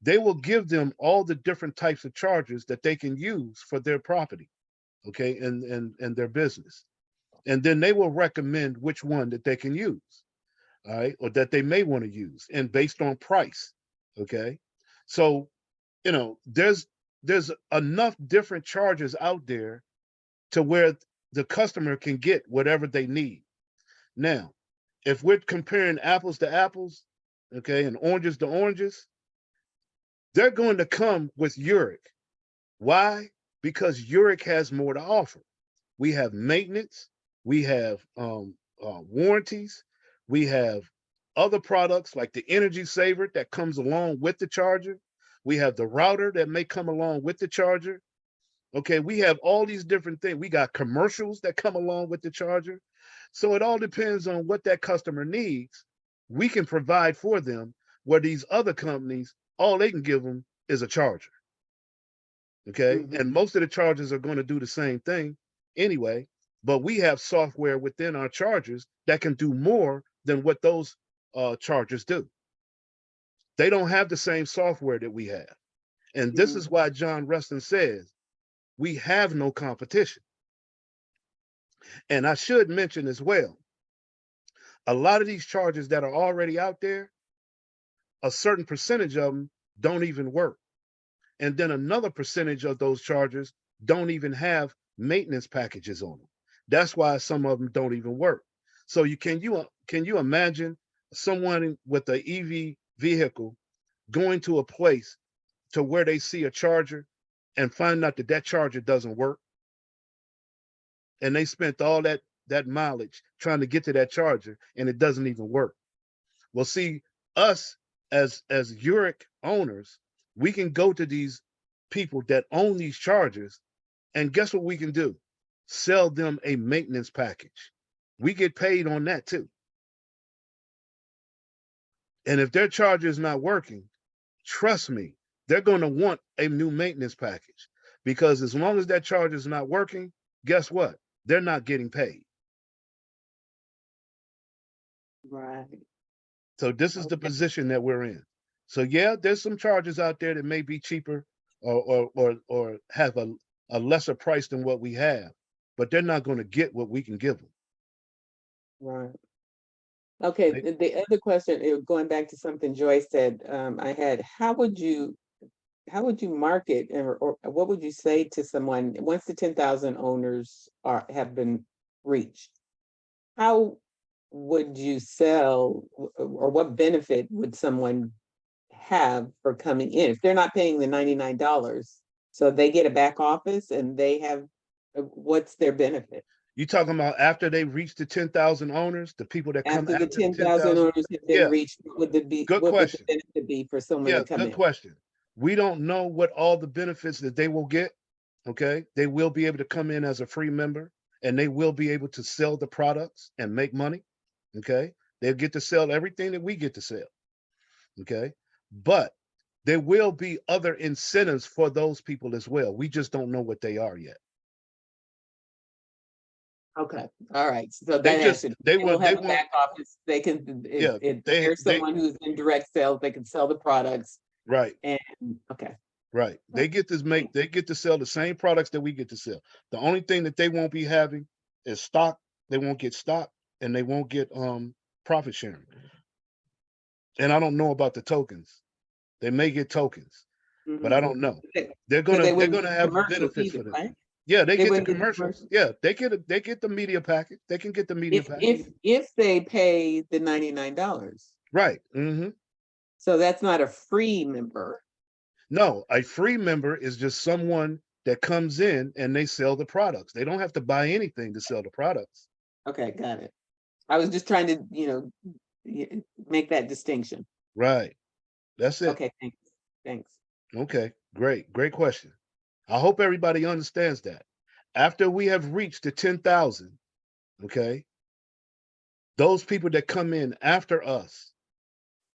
they will give them all the different types of chargers that they can use for their property, okay, and their business. And then they will recommend which one that they can use, all right, or that they may want to use, and based on price, okay. So, there's enough different chargers out there to where the customer can get whatever they need. Now, if we're comparing apples to apples, okay, and oranges to oranges, they're going to come with Yereq. Why? Because Yereq has more to offer. We have maintenance, we have warranties, we have other products like the energy saver that comes along with the charger. We have the router that may come along with the charger. Okay, we have all these different things. We got commercials that come along with the charger. So it all depends on what that customer needs. We can provide for them, where these other companies, all they can give them is a charger. Okay. Mhm. And most of the chargers are going to do the same thing anyway, but we have software within our chargers that can do more than what those chargers do. They don't have the same software that we have. And this is why John Rustin says we have no competition. And I should mention as well, a lot of these chargers that are already out there, a certain percentage of them don't even work. And then another percentage of those chargers don't even have maintenance packages on them. That's why some of them don't even work. So can you imagine someone with an EV vehicle going to a place to where they see a charger and find out that charger doesn't work, and they spent all that mileage trying to get to that charger and it doesn't even work? Well, see, us as Yereq owners, we can go to these people that own these chargers, and guess what we can do? Sell them a maintenance package. We get paid on that too. And if their charger is not working, trust me, they're going to want a new maintenance package, because as long as that charger is not working, guess what? They're not getting paid. Right. So this is the position that we're in. So yeah, there's some chargers out there that may be cheaper or have a lesser price than what we have, but they're not going to get what we can give them. Right. Okay. Right? The other question, going back to something Joyce said, I had, how would you market, or what would you say to someone once the 10,000 owners have been reached? How would you sell, or what benefit would someone have for coming in if they're not paying the $99? So they get a back office and they have, what's their benefit? You talking about after they reach the 10,000 owners, the people that come After the after the 10,000 10,000? owners have been Yeah, reached, what would good the question. benefit be for someone Yeah, to come good in? question. We don't know what all the benefits that they will get. Okay, they will be able to come in as a free member, and they will be able to sell the products and make money. Okay, they'll get to sell everything that we get to sell. Okay, but there will be other incentives for those people as well. We just don't know what they are yet. Okay, all right. So They that just answered. they Will want they have a want back office. They can, yeah if they there's someone who's in direct sales, they can sell the products right. and, okay. Right. They get to sell the same products that we get to sell. The only thing that they won't be having is stock. They won't get stock and they won't get profit sharing. And I don't know about the tokens. They may get tokens, but I Mhm. don't know. They- They're But they gonna wouldn't get have commercials benefits either, for them. right? Yeah, they They get the wouldn't get commercials. commercials. Yeah, they get the media package. They can get the media package. If they pay the $99. Right. So that's not a free member. No, a free member is just someone that comes in and they sell the products. They don't have to buy anything to sell the products. Okay, got it. I was just trying to, make that distinction. Right. That's it. Okay, thanks. Thanks. Okay, great. Great question. I hope everybody understands that. After we have reached the 10,000, okay, those people that come in after us,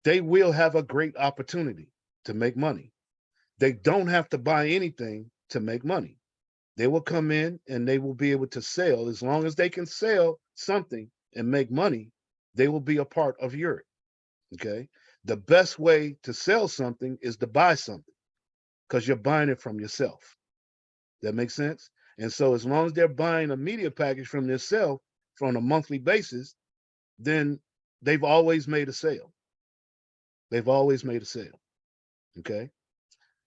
they will have a great opportunity to make money. They don't have to buy anything to make money. They will come in and they will be able to sell. As long as they can sell something and make money, they will be a part of Yereq. Okay. The best way to sell something is to buy something because you're buying it from yourself. That makes sense? And so as long as they're buying a media package from themselves on a monthly basis, then they've always made a sale. They've always made a sale. Okay.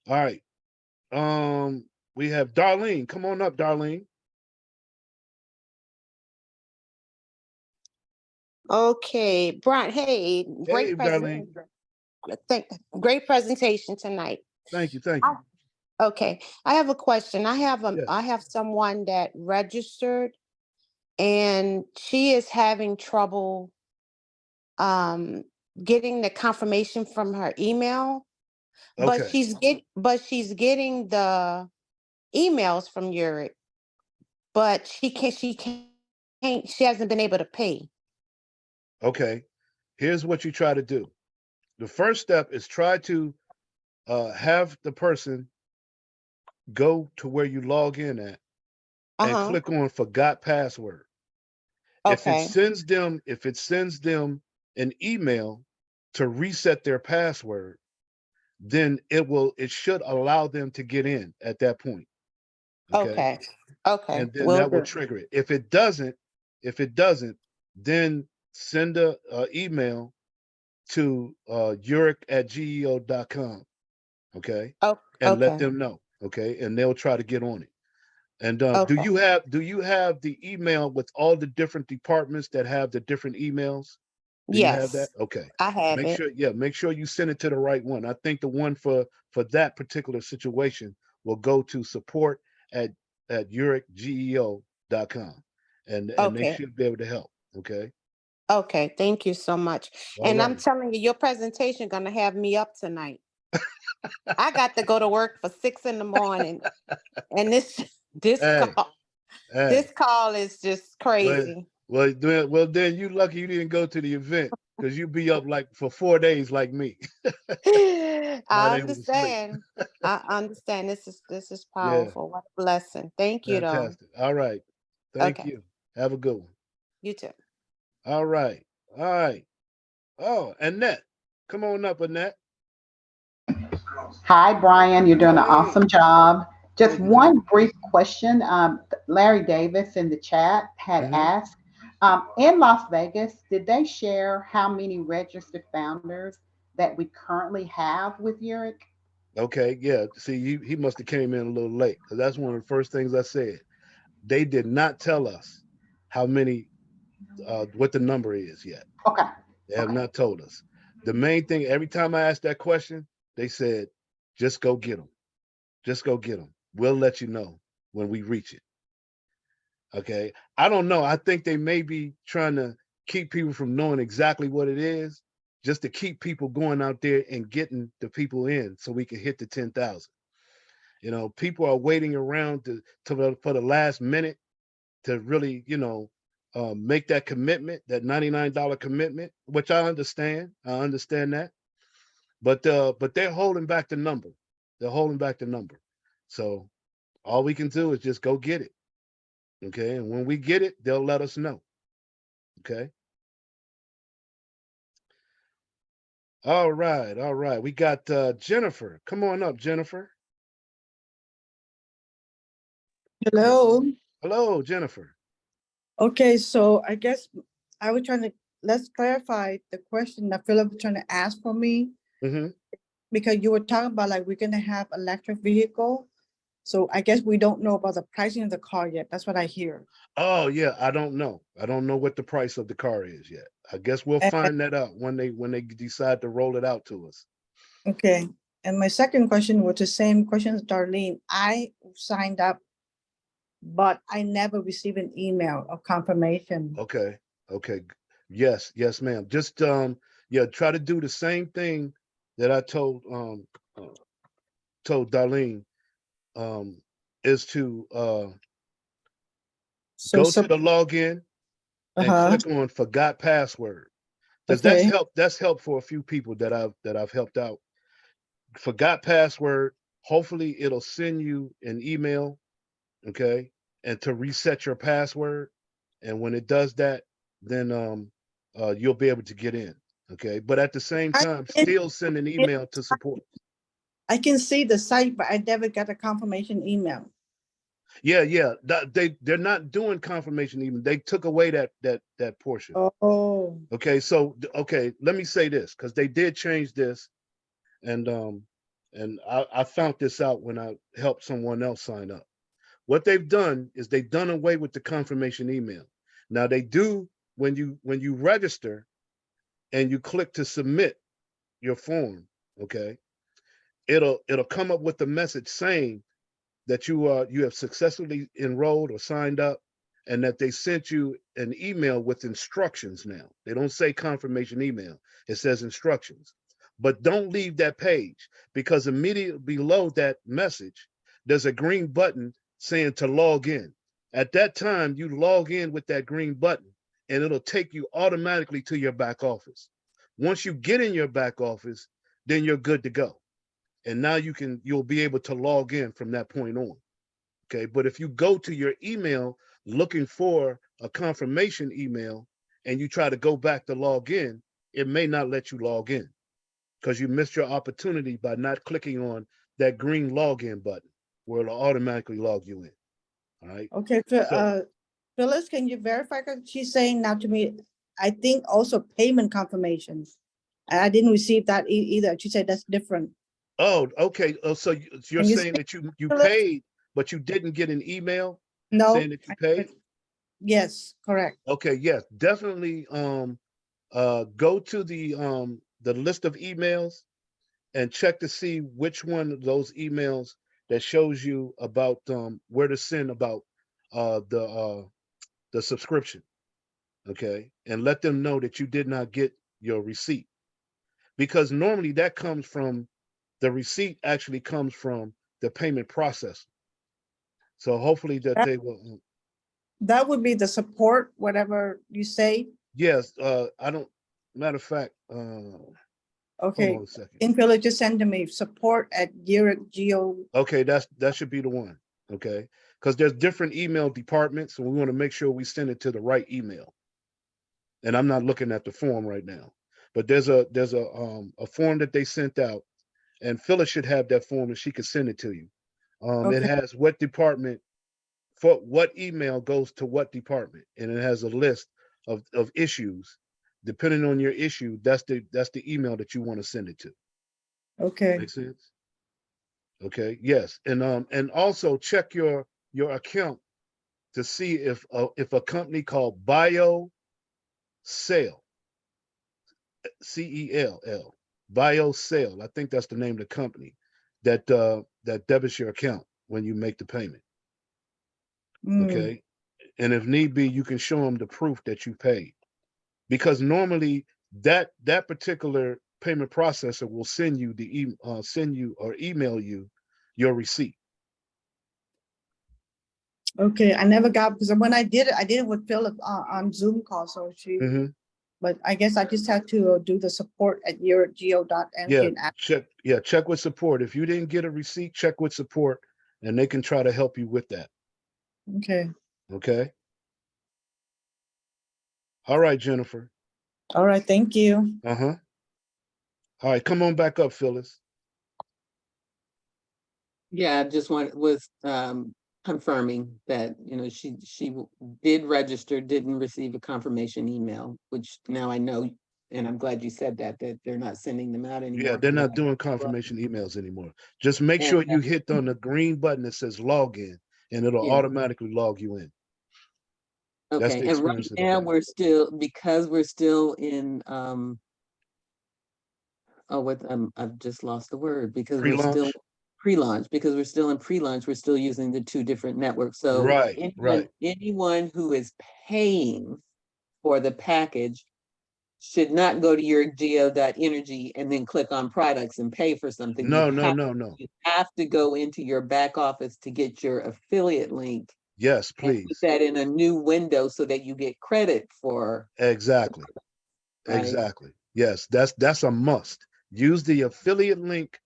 All right. We have Darlene. Come on up, Darlene. Okay, Brian, hey, Hey, great Darlene. presentation. Great presentation tonight. Thank you. Thank you. Okay, I have a question. Yes. I have someone that registered and she is having trouble um getting the confirmation from her email, but Okay. she's getting the emails from Yereq, but she hasn't been able to pay. Okay. Here's what you try to do. The first step is try to have the person go to where you log in at and Uh-huh. click on forgot password. Okay. If it sends them an email to reset their password, then it should allow them to get in at that point. Okay. Okay. Okay. And then Will that will do. trigger it. If it doesn't, then send a email to Yereq@geo.com. Okay. Oh, And let okay. them know. Okay. And they'll try to get on it. And do Okay. you have the email with all the different departments that have the different emails? Do you have that? Yes, Okay. I have it. Make sure you send it to the right one. I think the one for that particular situation will go to support at Yereq.geo.com. And they Okay. should be able to help. Okay. Okay. Thank you so much. All And I'm right. telling you, your presentation gonna have me up tonight. I got to go to work for 6 in the morning, and this Hey, call hey. this call is just Well, crazy. then you lucky you didn't go to the event because you'd be up like for 4 days like me, not I able to sleep. understand. I understand. This is Yeah, powerful. What a blessing. Thank you, though. fantastic. All right. Thank Okay. you. Have a good one. You too. All right. All right. Oh, Annette. Come on up, Annette. Hi, Brian. You're doing an Hey. awesome job. Just Thank you. Thank one brief question. Larry Davis in the chat had you. asked, in Las Vegas, did they share how many registered founders that we currently have with Yereq? Okay. Yeah. See, he must have came in a little late because that's one of the first things I said. They did not tell us how many, what the number is yet. Okay. They have Okay. not told us. The main thing, every time I asked that question, they said, just go get them. Just go get them. We'll let you know when we reach it. Okay. I don't know. I think they may be trying to keep people from knowing exactly what it is, just to keep people going out there and getting the people in so we can hit the 10,000. People are waiting around for the last minute to really, make that commitment, that $99 commitment, which I understand. I understand that. But they're holding back the number. They're holding back the number. So all we can do is just go get it. Okay, and when we get it, they'll let us know. Okay. All right, all right. We got Jennifer. Come on up, Jennifer. Hello. Hello, Jennifer. Okay, so I guess I was trying to, let's clarify the question that Philip was trying to ask for me, Mm-hmm. because you were talking about like we're gonna have electric vehicle. So I guess we don't know about the pricing of the car yet. That's what I hear. Oh yeah, I don't know. I don't know what the price of the car is yet. I guess we'll And- find that out when they decide to roll it out to us. Okay, and my second question was the same question as Darlene. I signed up, but I never received an email of confirmation. Okay. Okay. Yes, yes, ma'am. Just yeah, try to do the same thing that I told Darlene, is to So, go to the login and uh-huh, click on forgot password. Because okay, that's helped for a few people that I've helped out. Forgot password. Hopefully it'll send you an email, okay, and to reset your password. And when it does that, then you'll be able to get in. Okay. But at the same I time, can, still send an email to support. I can see the site, but I never got a confirmation email. Yeah, yeah. They're not doing confirmation even. They took away that portion. Oh, Okay, so okay, let me say this because they did change this, and I found this out when I helped someone else sign up. What they've done is they've done away with the confirmation email. Now they do when you register and you click to submit your form, okay, it'll come up with a message saying that you have successfully enrolled or signed up, and that they sent you an email with instructions. Now they don't say confirmation email, it says instructions. But don't leave that page, because immediately below that message there's a green button saying to log in. At that time you log in with that green button and it'll take you automatically to your back office. Once you get in your back office, then you're good to go, and now you'll be able to log in from that point on. Okay, but if you go to your email looking for a confirmation email and you try to go back to log in, it may not let you log in because you missed your opportunity by not clicking on that green login button where it'll automatically log you in. All right. okay. So Phyllis, can you verify? 'Cause she's saying now to me, I think also payment confirmations. And I didn't receive that either. She said that's different. oh, okay. Oh, so you're Can you saying speak, that you Phyllis? paid, but you didn't get an email saying No. that you paid? Yes, correct. Okay, yes, definitely go to the list of emails and check to see which one of those emails that shows you about where to send about uh the uh the subscription. Okay, and let them know that you did not get your receipt, because normally that comes from the receipt actually comes from the payment processor. So hopefully that That, they will that would be the support, whatever you say. yes, I don't, matter of fact, hold Okay. on a second. In Phyllis, just send to me support at Yereq. Okay, that should be the one. Okay, because there's different email departments, and we want to make sure we send it to the right email. And I'm not looking at the form right now, but there's a form that they sent out, and Phyllis should have that form, and she could send it to you. It Okay, has what department for what email goes to what department, and it has a list of issues. Depending on your issue, that's the email that you want to send it to. okay. Make sense? Okay, yes, and also check your account to see if a company called Bio Sale, CELL, Bio Sale, I think that's the name of the company that debits your account when you make the payment. Mm, Okay, and if need be, you can show them the proof that you paid, because normally that particular payment processor will send you or email you your receipt. okay, I never got, because when I did it with Philip on Zoom call, so she, Hmm. but I guess I just had to do the support at Yeah, yereq.energy. check with support. If you didn't get a receipt, check with support, and they can try to help you with that. Okay, Okay. All right, Jennifer. All right, thank you. Uh-huh. All right, come on back up, Phyllis. Yeah, I just was confirming that, she did register, didn't receive a confirmation email, which now I know, and I'm glad you said that they're not sending them out anymore. Yeah, they're 'cause not I- doing confirmation emails anymore. Just make And sure you hit on the green button that says login, and it'll yeah, automatically log you in. That's okay. the And right experience that I've now had. because we're still in I've just lost the word, because we're still Pre-launch? pre-launch, because we're still in pre-launch, we're still using the two different networks. So Right, right. anyone who is paying for the package should not go to your geo.energy and then click on products and pay for something. No, no, no, no. You have to go into your back office to get your affiliate link Yes, and put please. that in a new window so that you get credit for, Exactly. right? Exactly. Yes, that's a must. Use the affiliate link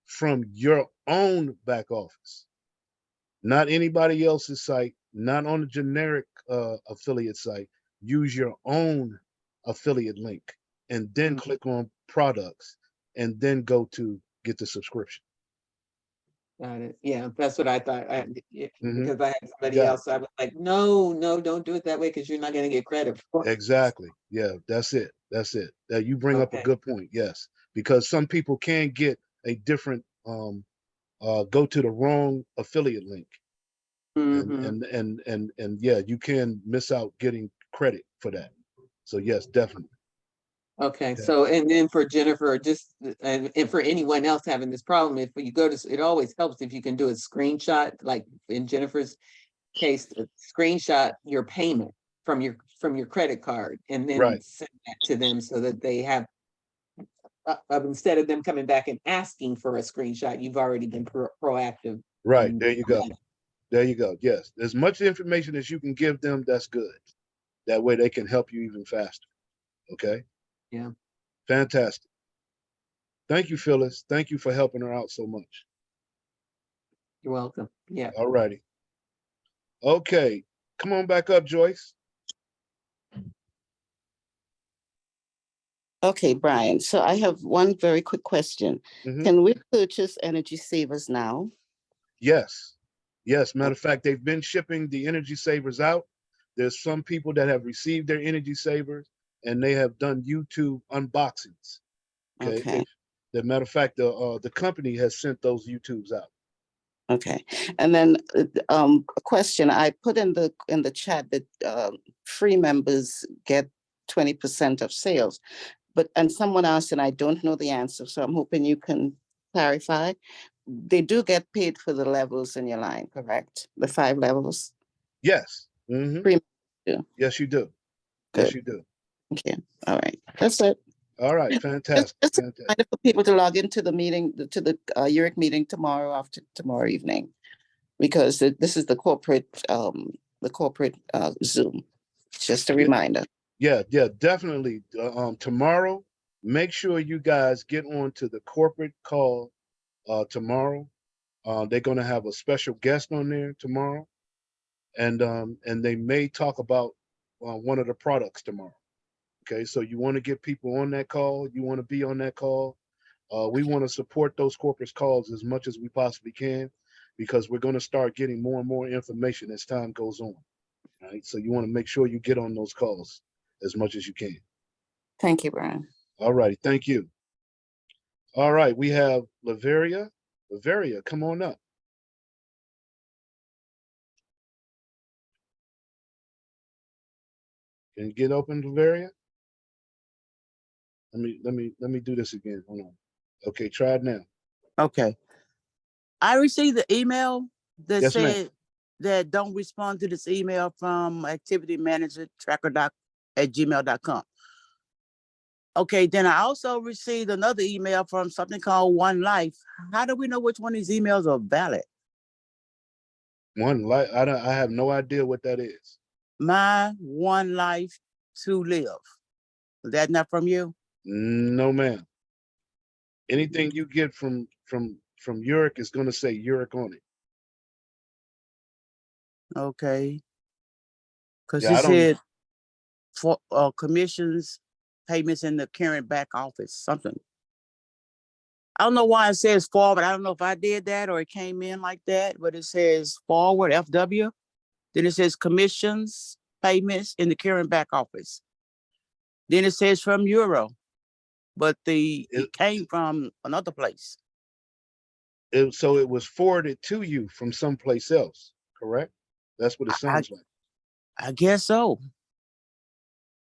from your own back office, not anybody else's site, not on a generic affiliate site. Use your own affiliate link and then Mhm. click on products and then go to get the subscription. Got it. Yeah, that's what I thought. Hmm. Because I had You somebody got it. else, I was like, no, don't do it that way because you're not going to get credit for it. Exactly. Yeah, that's it. That's it. That you bring up a Okay. good point. Yes, because some people can get a different go to the wrong affiliate link, and Mm-hmm. and yeah, you can miss out getting credit for that. So yes, definitely. Okay, Okay. so and then for Jennifer, just and for anyone else having this problem, if you go to, it always helps if you can do a screenshot, like in Jennifer's case, screenshot your payment from your credit card and then Right, send that to them so that they have instead of them coming back and asking for a screenshot, you've already been proactive right. in There you go. There you go. Yes, as much information as you can give them, that's good. That way they can help you even faster. Okay. yeah. Fantastic. Thank you, Phyllis. Thank you for helping her out so much. You're welcome. Yeah. All righty. Okay. Come on back up, Joyce. Okay, Brian. So I have one very quick question. Hmm. Can we purchase energy savers now? Yes. Yes. Matter of fact, they've been shipping the energy savers out. There's some people that have received their energy savers and they have done YouTube unboxings. Okay. Okay. The matter of fact, the company has sent those YouTubes out. Okay. And then a question I put in the chat that free members get 20% of sales, and someone asked and I don't know the answer, so I'm hoping you can clarify. They do get paid for the levels in your line, correct? The 5 levels. Yes. Hmm. Free members do. Yes, you do. Yes, Good. you do. Okay. All right. That's it. All right. Fantastic. Just a Fantastic. reminder for people to log into the meeting, to the Yereq meeting tomorrow after tomorrow evening, because this is the corporate Zoom. Just a Yeah, reminder. yeah, definitely. Tomorrow, make sure you guys get on to the corporate call tomorrow. They're going to have a special guest on there tomorrow, and they may talk about one of the products tomorrow. Okay, so you want to get people on that call. You want to be on that call. We want to support those corporate calls as much as we possibly can, because we're going to start getting more and more information as time goes on. Right, so you want to make sure you get on those calls as much as you can. Thank you, Brian. All righty, thank you. All right, we have Laveria. Laveria, come on up. Can you get open, Laveria? Let me do this again. Hold on. Okay, try it now. Okay. I received the email that Yes, ma'am. said that don't respond to this email from activity manager tracker@gmail.com. Okay, then I also received another email from something called One Life. How do we know which one of these emails are valid? One life. I have no idea what that is. My One Life to Live. Is that not from you? No, ma'am. Anything you get from Yereq is going to say Yereq on it. Okay. Because Yeah, it I don't. said for commissions, payments in the current back office, something. I don't know why it says forward. I don't know if I did that or it came in like that, but it says forward, FW. Then it says commissions, payments in the current back office. Then it says from Euro, but it came from another place. So it was forwarded to you from someplace else, correct? That's what it sounds like. I guess so.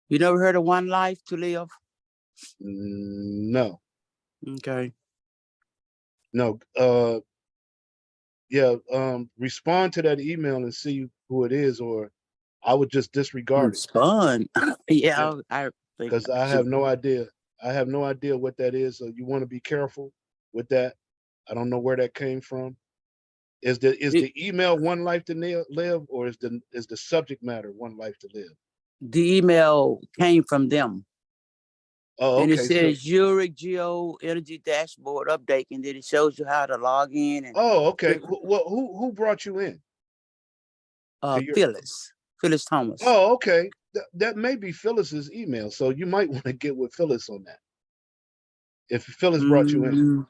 You never heard of One Life to Live? No. Okay. No. Yeah. Respond to that email and see who it is, or I would just disregard it. Respond. Yeah, I think Because I have no idea. I have no idea what that is. So you want to be careful with that. I don't know where that came from. Is the email One Life to Live, or is the subject matter One Life to Live? The email came from them. Oh, and okay. it says Yereq Geo Energy Dashboard Update, and then it shows you how to log in. And oh, okay. Well, who brought you in? Phyllis Thomas. Oh, okay. That may be Phyllis's email, so you might want to get with Phyllis on that. If Phyllis brought you in.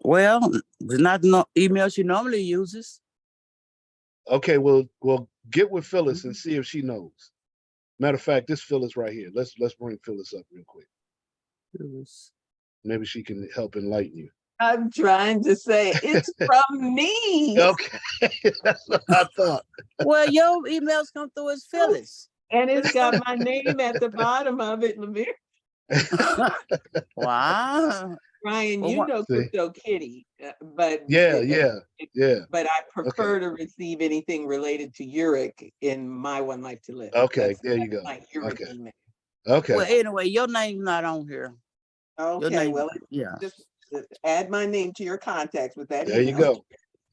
Well, there's not no email she normally uses. Okay, well, get with Phyllis and see if she knows. Matter of fact, this Phyllis right here. Let's bring Phyllis up real quick. Phyllis. Maybe she can help enlighten you. I'm trying to say it's from me. Okay, that's what I thought. Well, your emails come through as Phyllis. And it's got my name at the bottom of it, Lemire. Wow. Ryan, you know Crypto Kitty, but yeah. But I prefer to receive anything related to Yereq in my One Life to Live. Okay, there you go. My Yereq email. Okay. Well, anyway, your name's not on here. Okay, well, just add my name to your contacts with that there email. You go.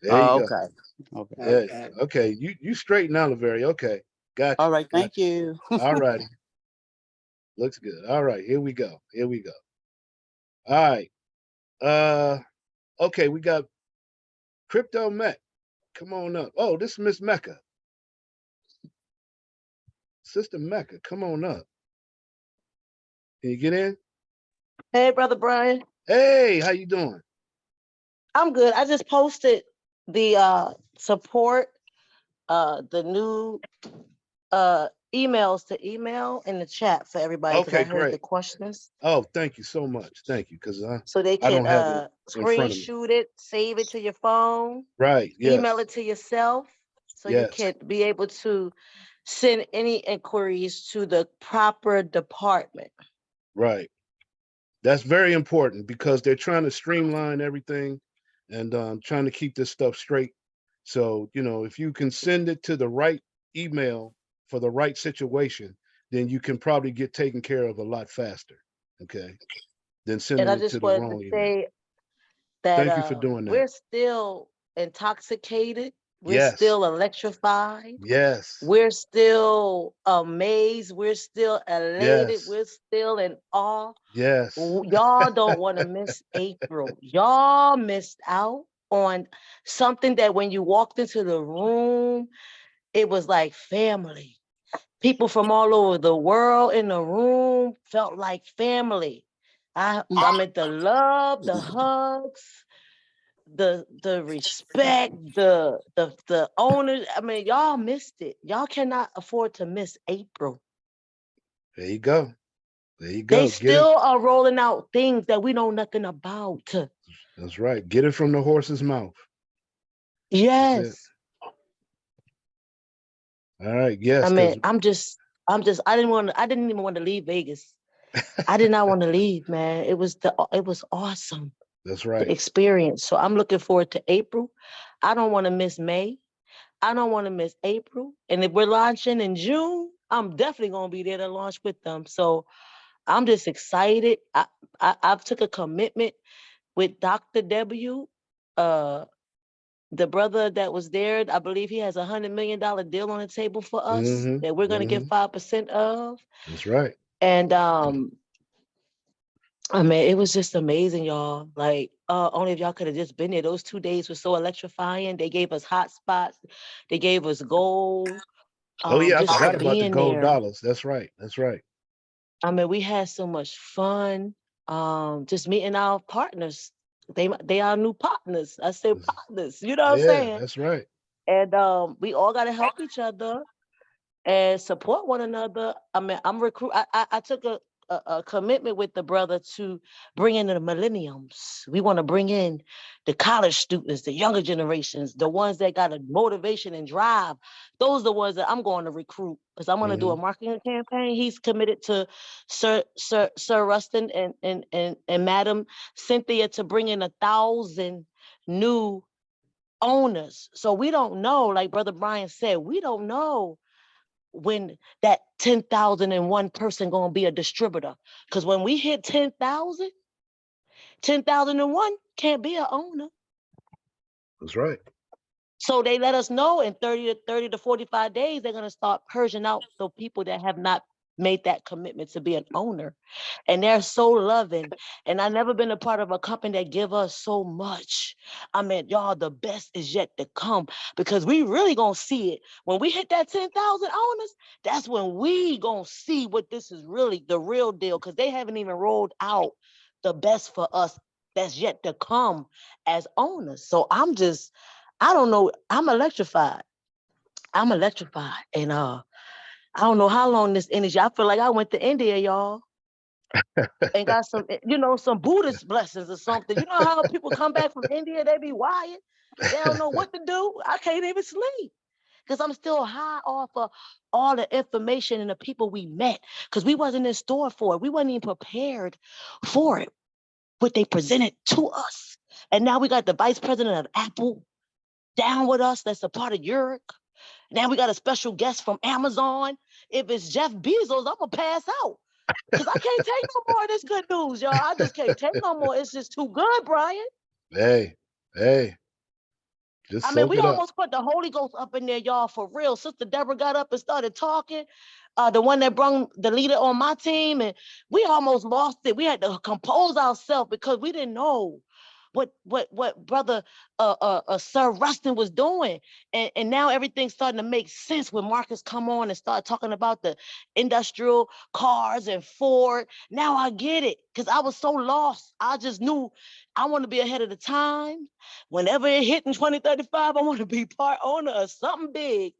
There you go. Okay. Yeah. Okay. You straighten out, Laveri. Okay. Gotcha. All right. Thank you. All righty. Looks good. All right. Here we go. All right. Okay. We got Crypto Mech. Come on up. Oh, this is Miss Mecca. Sister Mecca, come on up. Can you get in? Hey, Brother Brian. Hey, how you doing? I'm good. I just posted the support, the new emails to email in the chat for everybody because I heard the questions. Oh, thank you so much. Thank you, because so they can I don't have it screenshot it, save it to your phone, right? Yes. Email it to yourself, so you can be able to send any inquiries to the proper department. Right. That's very important because they're trying to streamline everything and trying to keep this stuff straight. So, if you can send it to the right email for the right situation, then you can probably get taken care of a lot faster. Okay. Than sending it to the wrong email. That thank you for doing that. We're still intoxicated. We're still electrified. Yes. We're still amazed. We're still elated. Yes. We're still in awe. Yes. Y'all don't want to miss April. Y'all missed out on something that when you walked into the room, it was like family. People from all over the world in the room felt like family. I mean, the love, the hugs, the respect, the owners. I mean, y'all missed it. Y'all cannot afford to miss April. There you go. They still are rolling out things that we know nothing about. That's right. Get it from the horse's mouth. Yes. All right. Yes. I mean, I didn't even want to leave Vegas. I did not want to leave, man. It was awesome. That's right. The experience. So I'm looking forward to April. I don't want to miss May. I don't want to miss April. And if we're launching in June, I'm definitely going to be there to launch with them. So I'm just excited. I've took a commitment with Dr. W. The brother that was there, I believe he has $100 million deal on the table for us that we're going to get 5% of. That's right. And I mean, it was just amazing, y'all. Like, only if y'all could have just been there. Those 2 days were so electrifying. They gave us hot spots. They gave us gold. Oh yeah, I just for forgot about the being gold there. dollars. That's right. That's right. I mean, we had so much fun. Just meeting our partners. They are new partners. I say partners, you know what I'm Yeah, saying? that's right. And we all gotta help each other and support one another. I mean, I took a commitment with the brother to bring in the millenniums. We want to bring in the college students, the younger generations, the ones that got a motivation and drive. Those are the ones that I'm going to recruit because I'm going to do a marketing campaign. He's committed to Sir Rustin and Madam Cynthia to bring in 1,000 new owners. So we don't know, like Brother Brian said, we don't know when that 10,001 person gonna be a distributor. Because when we hit 10,000, 10,001 can't be an owner. That's right. So they let us know in 30 to 45 days, they're gonna start purging out the people that have not made that commitment to be an owner. And they're so loving. And I've never been a part of a company that give us so much. I mean, y'all, the best is yet to come because we really gonna see it. When we hit that 10,000 owners, that's when we gonna see what this is really the real deal because they haven't even rolled out the best for us that's yet to come as owners. So I don't know, I'm electrified. I'm electrified. And I don't know how long this energy. I feel like I went to India, y'all, and got some, some Buddhist blessings or something. You know how people come back from India, they be wired. They don't know what to do. I can't even sleep because I'm still high off of all the information and the people we met because we wasn't in store for it. We wasn't even prepared for it, what they presented to us. And now we got the vice president of Apple down with us that's a part of Yereq. Now we got a special guest from Amazon. If it's Jeff Bezos, I'm gonna pass out. Cause I can't take no more of this good news, y'all. I just can't take no more. It's just too good, Brian. Hey, just I mean, soak we it up. almost put the Holy Ghost up in there, y'all, for real. Sister Deborah got up and started talking. The one that brought the leader on my team, and we almost lost it. We had to compose ourselves because we didn't know what brother Sir Rustin was doing. And now everything's starting to make sense when Marcus come on and start talking about the industrial cars and Ford. Now I get it because I was so lost. I just knew I want to be ahead of the time. Whenever it hit in 2035, I want to be part owner of something big.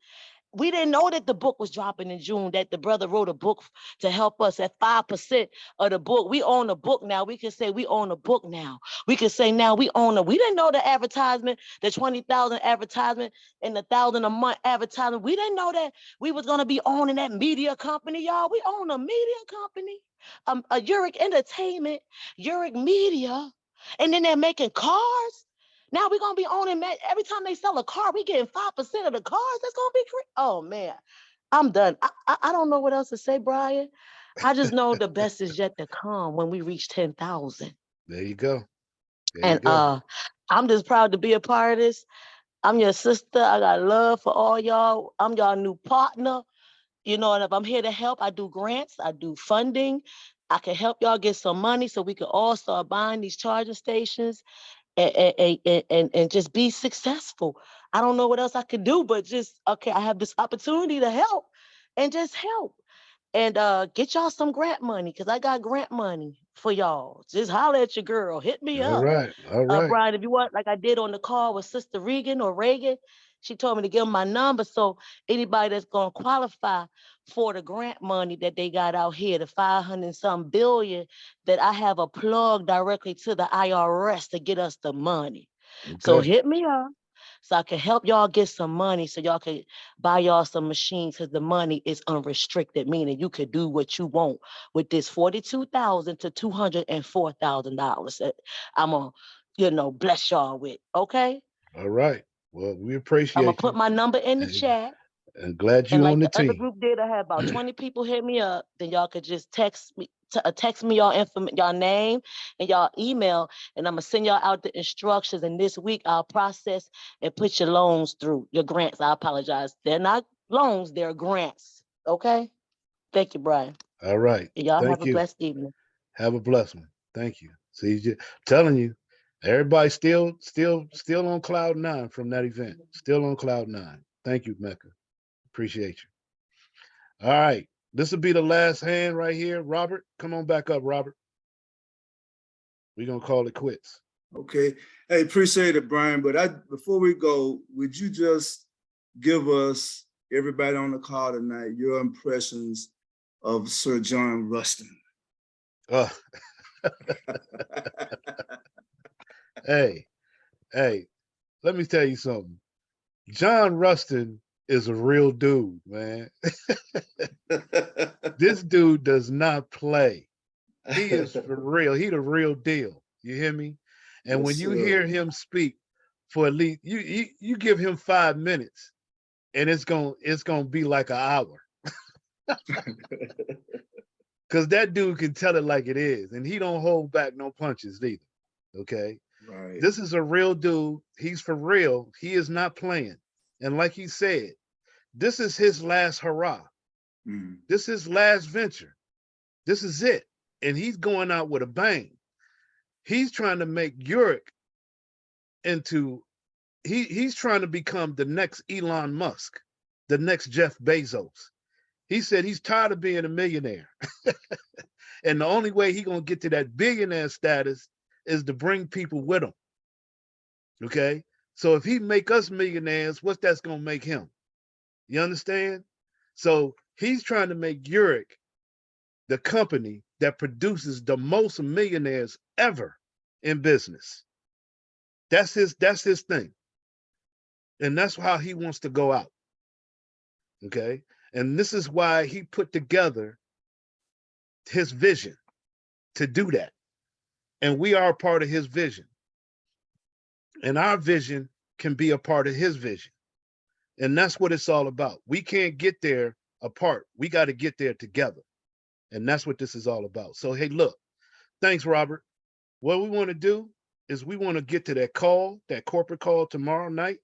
We didn't know that the book was dropping in June, that the brother wrote a book to help us at 5% of the book. We own a book now. We can say we own a book now. We can say now we own we didn't know the advertisement, the 20,000 advertisement and the 1,000 a month advertisement. We didn't know that we was going to be owning that media company, y'all. We own a media company, a Yereq Entertainment, Yereq Media, and then they're making cars. Now we're gonna be owning every time they sell a car, we getting 5% of the cars. That's gonna be great. Oh man, I'm done. I don't know what else to say, Brian. I just know the best is yet to come when we reach 10,000. There you go. There you And go. I'm just proud to be a part of this. I'm your sister. I got love for all y'all. I'm y'all new partner. And if I'm here to help, I do grants, I do funding. I can help y'all get some money so we can all start buying these charging stations and just be successful. I don't know what else I could do, but just, okay, I have this opportunity to help and just help. And get y'all some grant money because I got grant money for y'all. Just holler at your girl. Hit me All up. right. All right. Brian, if you want, like I did on the call with Sister Regan or Reagan, she told me to give them my number. So anybody that's going to qualify for the grant money that they got out here, the 500 and some billion, that I have a plug directly to the IRS to get us the money. Okay. So hit me up so I can help y'all get some money so y'all can buy y'all some machines because the money is unrestricted, meaning you could do what you want with this $42,000 to $204,000 that I'm going to, bless y'all with, okay? All right. Well, we I'm going appreciate to put you my number in the chat. and glad And you on like the the other team. group did, I had about 20 people hit me up. Then y'all could just text me y'all name and y'all email, and I'm gonna send y'all out the instructions. And this week I'll process and put your loans through your grants. I apologize. They're not loans, they're grants. Okay. Thank you, Brian. All right. And y'all have Thank a you. blessed evening. Have a blessed one. Thank you. See, telling you, everybody's still on cloud nine from that event. Still on cloud nine. Thank you, Mecca. Appreciate you. All right. This will be the last hand right here. Robert, come on back up, Robert. We're going to call it quits. Okay. Hey, appreciate it, Brian. But before we go, would you just give us, everybody on the call tonight, your impressions of Sir John Rustin? Hey, let me tell you something. John Rustin is a real dude, man. This dude does not play. He is for real. He the real deal. You hear me? And Yes, when you sir. hear him speak for at least you give him 5 minutes and it's gonna be like an hour. Cause that dude can tell it like it is, and he don't hold back no punches either. Okay. Right. This is a real dude. He's for real. He is not playing. And like he said, this is his last hurrah. Mm. This is his last venture. This is it. And he's going out with a bang. He's trying to make Yereq into, he's trying to become the next Elon Musk, the next Jeff Bezos. He said he's tired of being a millionaire. And the only way he's going to get to that billionaire status is to bring people with him. Okay? So if he make us millionaires, what's that's going to make him? You understand? So he's trying to make Yereq the company that produces the most millionaires ever in business. That's his thing. And that's how he wants to go out. Okay? And this is why he put together his vision to do that. And we are a part of his vision. And our vision can be a part of his vision. And that's what it's all about. We can't get there apart. We got to get there together. And that's what this is all about. So, hey, look, thanks, Robert. What we want to do is we want to get to that call, that corporate call tomorrow night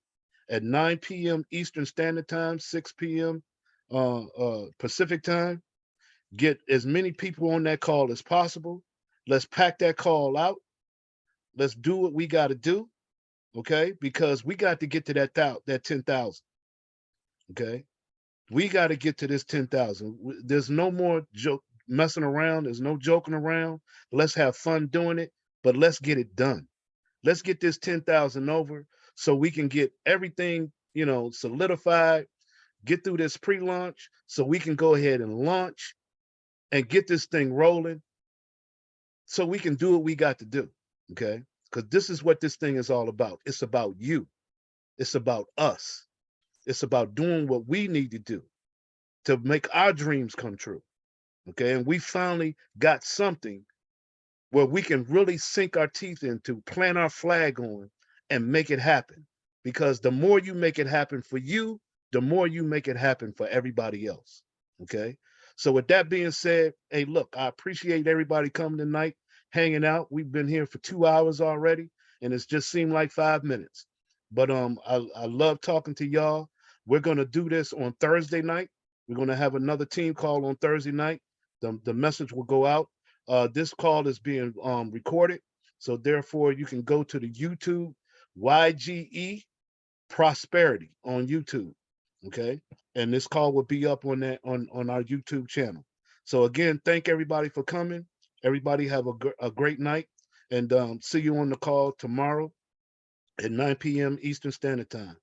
at 9 p.m. Eastern Standard Time, 6 p.m. Pacific Time. Get as many people on that call as possible. Let's pack that call out. Let's do what we got to do, okay? Because we got to get to that 10,000, okay? We got to get to this 10,000. There's no more messing around. There's no joking around. Let's have fun doing it, but let's get it done. Let's get this 10,000 over so we can get everything, solidified, get through this pre-launch so we can go ahead and launch and get this thing rolling so we can do what we got to do, okay? Because this is what this thing is all about. It's about you. It's about us. It's about doing what we need to do to make our dreams come true, okay? And we finally got something where we can really sink our teeth into, plant our flag on, and make it happen. Because the more you make it happen for you, the more you make it happen for everybody else, okay? So with that being said, hey, look, I appreciate everybody coming tonight, hanging out. We've been here for 2 hours already, and it's just seemed like 5 minutes. But I love talking to y'all. We're gonna do this on Thursday night. We're gonna have another team call on Thursday night. The message will go out. This call is being recorded, so therefore you can go to the YouTube YGE Prosperity on YouTube, okay? And this call will be up on our YouTube channel. So again, thank everybody for coming. Everybody have a great night, and see you on the call tomorrow at 9 p.m. Eastern Standard Time.